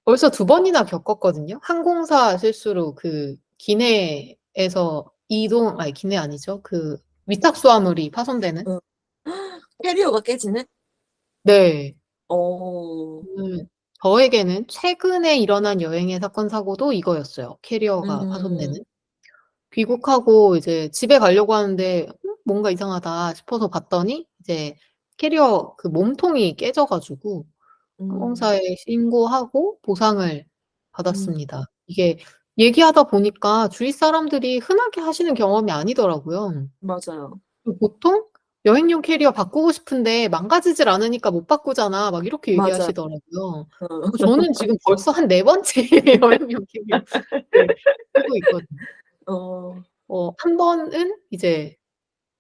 벌써 2번이나 겪었거든요. 항공사 실수로 그 기내에서 아니 기내 아니죠. 그 위탁 수화물이 파손되는. 어. 캐리어가 깨지는? 네. 어. 저에게는 최근에 일어난 여행의 사건 사고도 이거였어요. 캐리어가 파손되는. 음. 귀국하고 이제 집에 가려고 하는데 '뭔가 이상하다.' 싶어서 봤더니 이제 캐리어 그 몸통이 깨져 가지고 음. 항공사에 신고하고 보상을 음. 받았습니다. 이게 얘기하다 보니까 주위 사람들이 흔하게 하시는 경험이 아니더라고요. 맞아요. 보통 "여행용 캐리어 바꾸고 싶은데 망가지질 않으니까 못 바꾸잖아." 막 이렇게 맞아요. 얘기하시더라고요. 어. 저는 지금 벌써 한 4번째 여행용 캐리어를 쓰고 있거든요. 어. 한 번은 이제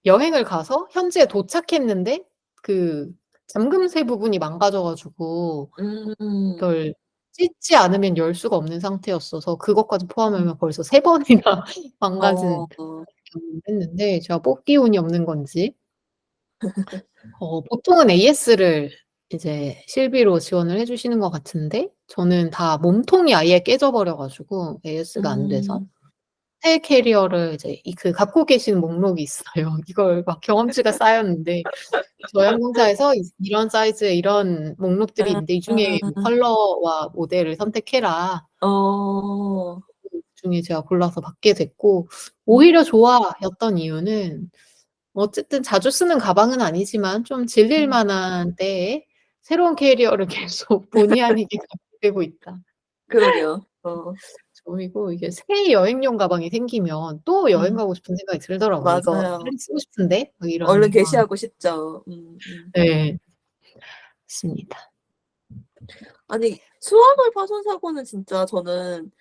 여행을 가서 현지에 도착했는데 그 잠금쇠 부분이 망가져 가지고 음. 이걸 찢지 않으면 열 수가 없는 상태였어서 그것까지 음. 포함하면 벌써 3번이나 망가진 어. 경험을 했는데 제가 뽑기 운이 없는 건지 보통은 AS를 이제 실비로 지원을 해 주시는 것 같은데 저는 다 몸통이 아예 깨져 버려 가지고 AS가 안 돼서 음. 새 캐리어를 이제 그 갖고 계신 목록이 있어요. 이걸 막 경험치가 쌓였는데 저희 항공사에서 이런 사이즈의 이런 목록들이 아. 있는데 이 중에 뭐 컬러와 모델을 선택해라. 어. 그중에 제가 골라서 받게 됐고 음. 오히려 좋아였던 이유는 어쨌든 자주 쓰는 가방은 아니지만 좀 질릴 음. 만한 때에 새로운 캐리어를 계속 본의 아니게 갖게 되고 있다. 그러게요. 점이고 이게 새 여행용 가방이 생기면 또 여행 음. 가고 싶은 생각이 들더라고요. '이거 맞아요. 빨리 쓰고 싶은데.' 막 얼른 이런 마음. 개시하고 싶죠. 네. 맞습니다. 아니 수화물 파손 사고는 진짜 저는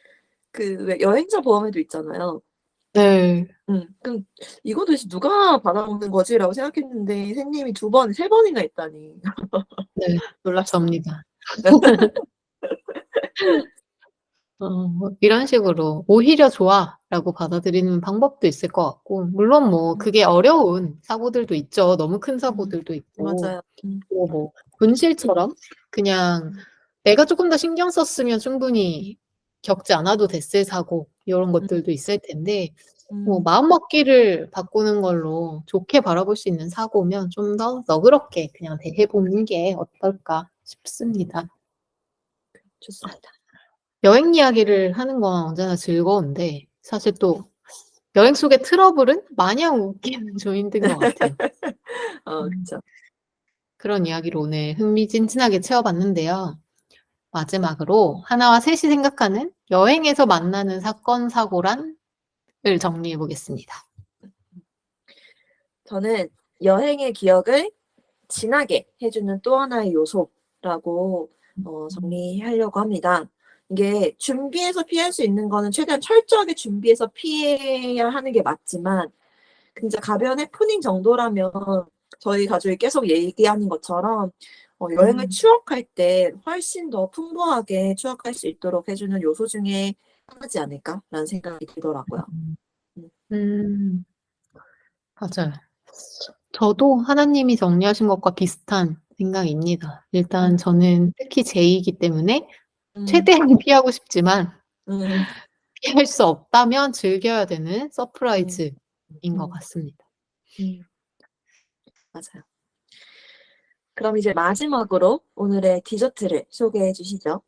그 왜 여행자 보험에도 있잖아요. 네. 그럼 '이거 도대체 누가 받아먹는 거지?'라고 생각했는데 선생님이 2번, 3번이나 있다니 네. 놀랐습니다. 접니다. 이런 식으로 '오히려 좋아.'라고 받아들이는 방법도 있을 것 같고 물론 뭐 음. 그게 어려운 사고들도 있죠. 너무 큰 음. 사고들도 있고 맞아요. 또 뭐 분실처럼 그냥 음. 내가 쪼끔 더 신경 썼으면 충분히 겪지 않아도 됐을 사고 요런 음. 것들도 있을 텐데 뭐 음. 마음먹기를 바꾸는 걸로 좋게 바라볼 수 있는 사고면 좀 더 너그럽게 그냥 대해 보는 게 어떨까 싶습니다. 좋습니다. 여행 이야기를 하는 건 언제나 즐거운데 사실 또 여행 속의 트러블은 마냥 웃기는 조인들인 것 같아요. 음. 그쵸. 그런 이야기로 오늘 흥미진진하게 채워 봤는데요. 마지막으로 하나와 셋이 생각하는 여행에서 만나는 사건 사고란을 정리해 보겠습니다. 저는 여행의 기억을 진하게 해 주는 또 하나의 요소라고 음. 정리하려고 합니다. 이게 준비해서 피할 수 있는 거는 최대한 철저하게 준비해서 피해야 하는 게 맞지만 진짜 가벼운 해프닝 정도라면 저희 가족이 계속 얘기하는 것처럼 여행을 음. 추억할 때 훨씬 더 풍부하게 추억할 수 있도록 해 주는 요소 중에 하나지 않을까라는 생각이 들더라고요. 음. 음. 음. 맞아요. 저도 하나님이 정리하신 것과 비슷한 생각입니다. 일단 음. 저는 특히 제이이기 때문에 음. 최대한 피하고 싶지만 음. 피할 수 없다면 즐겨야 되는 음. 서프라이즈인 것 음. 같습니다. 음. 맞아요. 그럼 이제 마지막으로 오늘의 디저트를 소개해 주시죠.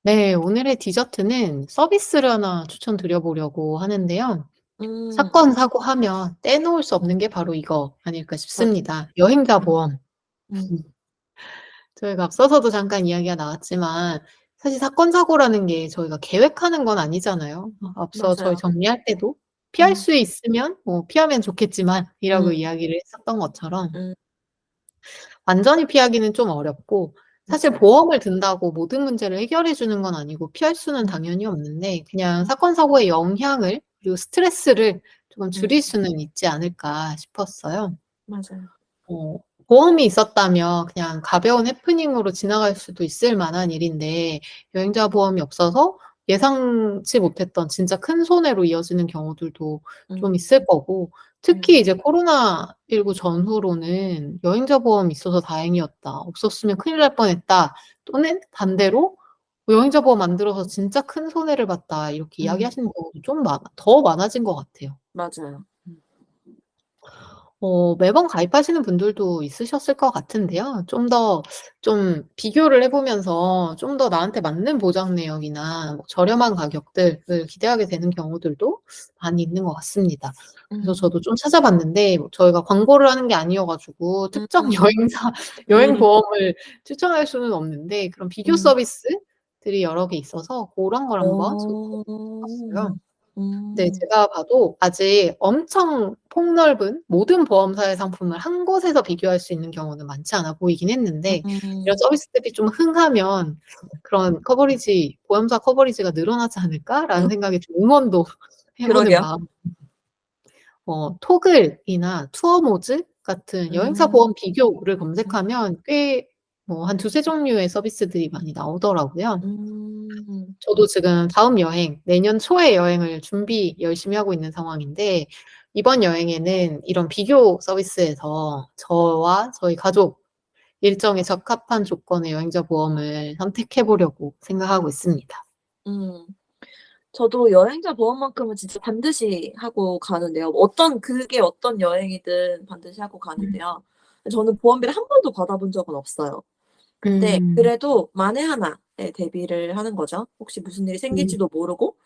네. 오늘의 디저트는 서비스를 하나 추천드려 보려고 하는데요. 음. 사건, 사고 하면 떼놓을 수 없는 게 바로 이거 아닐까 맞아요. 싶습니다. 여행자 음. 보험. 음. 저희가 앞서서도 잠깐 이야기가 나왔지만 사실 사건, 사고라는 게 저희가 계획하는 건 아니잖아요. 앞서 저희 맞아요. 정리할 때도 피할 음. 수 있으면 뭐 피하면 좋겠지만 이라고 음. 이야기를 했었던 것처럼 음. 완전히 피하기는 좀 어렵고 사실 맞아요. 보험을 든다고 모든 문제를 해결해 주는 건 아니고 피할 수는 음. 당연히 없는데 그냥 사건, 사고의 영향을 그리고 스트레스를 조금 음. 줄일 수는 있지 않을까 싶었어요. 맞아요. 어 보험이 있었다면 그냥 가벼운 해프닝으로 지나갈 수도 있을 만한 일인데 여행자 보험이 없어서 예상치 못했던 진짜 큰 손해로 이어지는 경우들도 좀 음. 있을 거고 특히 음. 이제 코로나19 전후로는 '여행자 보험이 있어서 다행이었다. 없었으면 큰일 날 뻔했다.' 또는 반대로 '여행자 보험 안 들어서 진짜 큰 손해를 봤다.' 이렇게 음. 이야기하시는 경우도 좀 더 많아진 것 같아요. 맞아요. 음. 매번 가입하시는 분들도 있으셨을 것 같은데요. 좀 비교를 해 보면서 좀 더 나한테 맞는 보장 내역이나 뭐 저렴한 가격들을 기대하게 되는 경우들도 많이 있는 것 같습니다. 그래서 음. 저도 좀 찾아봤는데 뭐 저희가 광고를 하는 게 아니어 가지고 특정 음. 여행사 여행 음. 보험을 추천할 수는 없는데 그런 비교 음. 서비스들이 여러 개 있어서 고런 걸 한번 소개해 어. 봤어요. 네. 음. 제가 봐도 아직 엄청 폭넓은 모든 보험사의 상품을 한 곳에서 비교할 수 있는 경우는 많지 않아 보이긴 했는데 이런 음. 서비스들이 좀 흥하면 그런 커버리지 '보험사 커버리지가 늘어나지 않을까?'라는 음. 생각에 좀 응원도 해 보는 그러게요. 마음 토글이나 투어모즈 같은 여행사 음. 보험 비교를 음. 검색하면 꽤 뭐 한 2-3 종류의 서비스들이 많이 나오더라고요. 음. 저도 지금 다음 여행 내년 초에 여행을 준비 열심히 하고 있는 상황인데 이번 여행에는 이런 비교 서비스에서 저와 저희 가족 일정에 적합한 조건의 여행자 보험을 선택해 보려고 생각하고 있습니다. 음. 저도 여행자 보험만큼은 진짜 반드시 하고 가는데요. 그게 어떤 여행이든 반드시 하고 음. 가는데요. 저는 보험비를 한 번도 받아본 적은 없어요. 근데 음. 그래도 만에 하나에 대비를 하는 거죠. 혹시 무슨 일이 음. 생길지도 모르고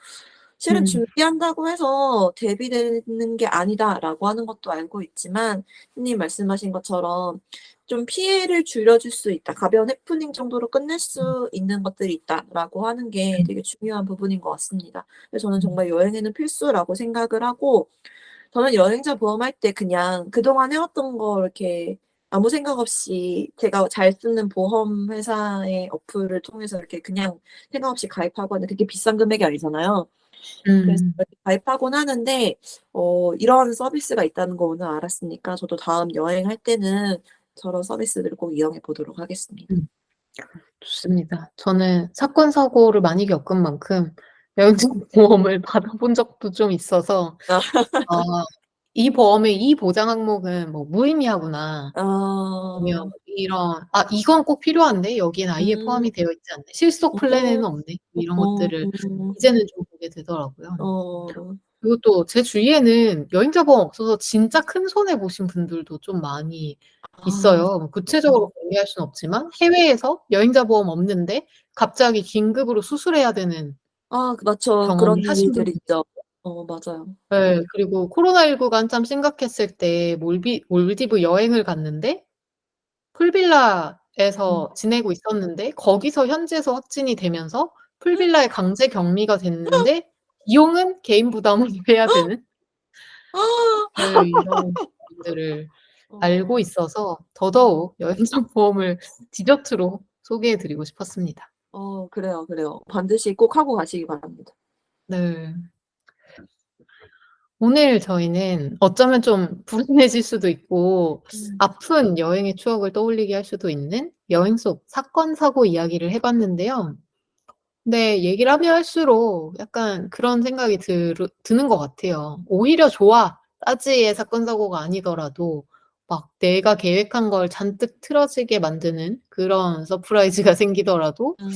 실은 음. 준비한다고 해서 '대비되는 게 아니다.'라고 하는 것도 알고 있지만 형님 말씀하신 것처럼 좀 '피해를 줄여줄 수 있다. 가벼운 해프닝 정도로 끝낼 수 있는 것들이 있다.'라고 하는 게 되게 중요한 부분인 것 같습니다. 그래서 저는 음. 정말 여행에는 필수라고 생각을 하고 저는 여행자 보험할 때 그냥 그동안 해 왔던 거 이렇게 아무 생각 없이 제가 잘 쓰는 보험 회사의 어플을 통해서 이렇게 그냥 생각 없이 가입하고 하는데 그게 비싼 금액이 아니잖아요. 그래서 음. 이렇게 가입하곤 하는데 이런 서비스가 있다는 거 오늘 알았으니까 저도 다음 여행할 때는 저런 서비스들을 꼭 이용해 보도록 하겠습니다. 음. 좋습니다. 저는 사건 사고를 많이 겪은 만큼 여행자 보험을 받아본 적도 좀 있어서 아. '아 이 보험의 이 보장 항목은 뭐 무의미하구나.' 아니면 어. 이런 '아 이건 꼭 필요한데 여기엔 아예 음. 포함이 되어 있지 않네. 실속 플랜에는 어. 없네.' 이런 어. 것들을 이제는 좀 보게 되더라고요. 어. 그리고 또 제 주위에는 여행자 보험 없어서 진짜 큰 손해 보신 분들도 좀 많이 아. 있어요. 뭐 구체적으로 공개할 수는 없지만 해외에서 여행자 보험 없는데 갑자기 긴급으로 수술해야 되는 맞죠. 경험을 그런 하신 일들 분도 있죠. 있었고 맞아요. 예. 그리고 코로나19가 한참 심각했을 때 몰디브 여행을 갔는데 음. 풀빌라에서 지내고 있었는데 거기서 현지에서 확진이 되면서 풀빌라에 강제 격리가 됐는데 비용은 개인 부담으로 해야 되는 이런 일들을 알고 어. 있어서 음. 더더욱 여행자 보험을 디저트로 소개해 드리고 싶었습니다. 그래요, 그래요. 반드시 꼭 하고 가시기 바랍니다. 네. 오늘 저희는 어쩌면 좀 불안해질 수도 있고 음. 아픈 여행의 추억을 떠올리게 할 수도 있는 여행 속 사건 사고 이야기를 해 봤는데요. 네. 얘기를 하면 할수록 약간 그런 생각이 드는 것 같아요. 오히려 좋아. 따지의 사건 사고가 아니더라도 막 내가 계획한 걸 잔뜩 틀어지게 만드는 그런 서프라이즈가 생기더라도 음.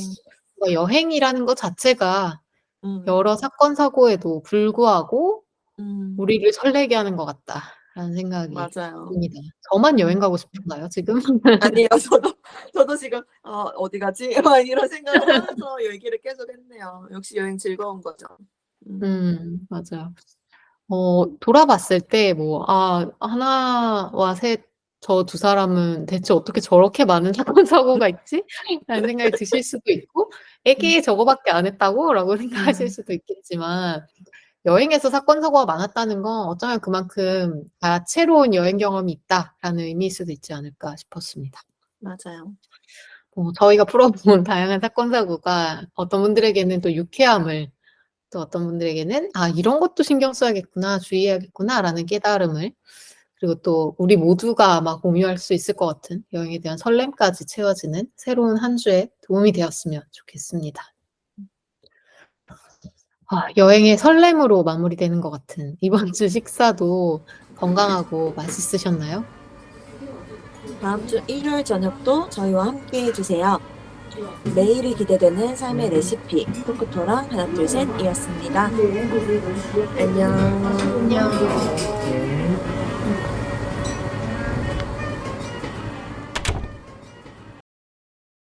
뭔가 여행이라는 것 자체가 음. 여러 사건 사고에도 불구하고 음. 우리를 설레게 하는 것 같다. 라는 생각이 맞아요. 듭니다. 저만 여행 가고 싶은가요, 지금? 아니에요. 저도 지금 '어디 가지?' 막 이런 생각을 하면서 얘기를 계속 했네요. 역시 여행 즐거운 거죠. 맞아요. 돌아봤을 때 뭐 '아 하나와 셋 저 두 사람은 대체 어떻게 저렇게 많은 사건 사고가 있지?' 라는 생각이 드실 수도 있고 '에게 저거밖에 안 했다고?'라고 생각하실 음 수도 있겠지만 여행에서 사건 사고가 많았다는 건 어쩌면 그만큼 '다채로운 여행 경험이 있다.'라는 의미일 수도 있지 않을까 싶었습니다. 맞아요. 저희가 풀어본 다양한 사건 사고가 어떤 분들에게는 또 유쾌함을 또 어떤 분들에게는 '아 이런 것도 신경 써야겠구나. 주의해야겠구나.'라는 깨달음을 그리고 또 우리 모두가 아마 공유할 수 있을 것 같은 여행에 대한 설렘까지 채워지는 새로운 한 주에 도움이 되었으면 좋겠습니다. 여행의 설렘으로 마무리되는 것 같은 이번 주 식사도 건강하고 맛있으셨나요? 다음 주 일요일 저녁도 저희와 함께해 주세요. 내일이 기대되는 삶의 레시피 토크토랑 하나 둘 셋이었습니다. 안녕. 안녕.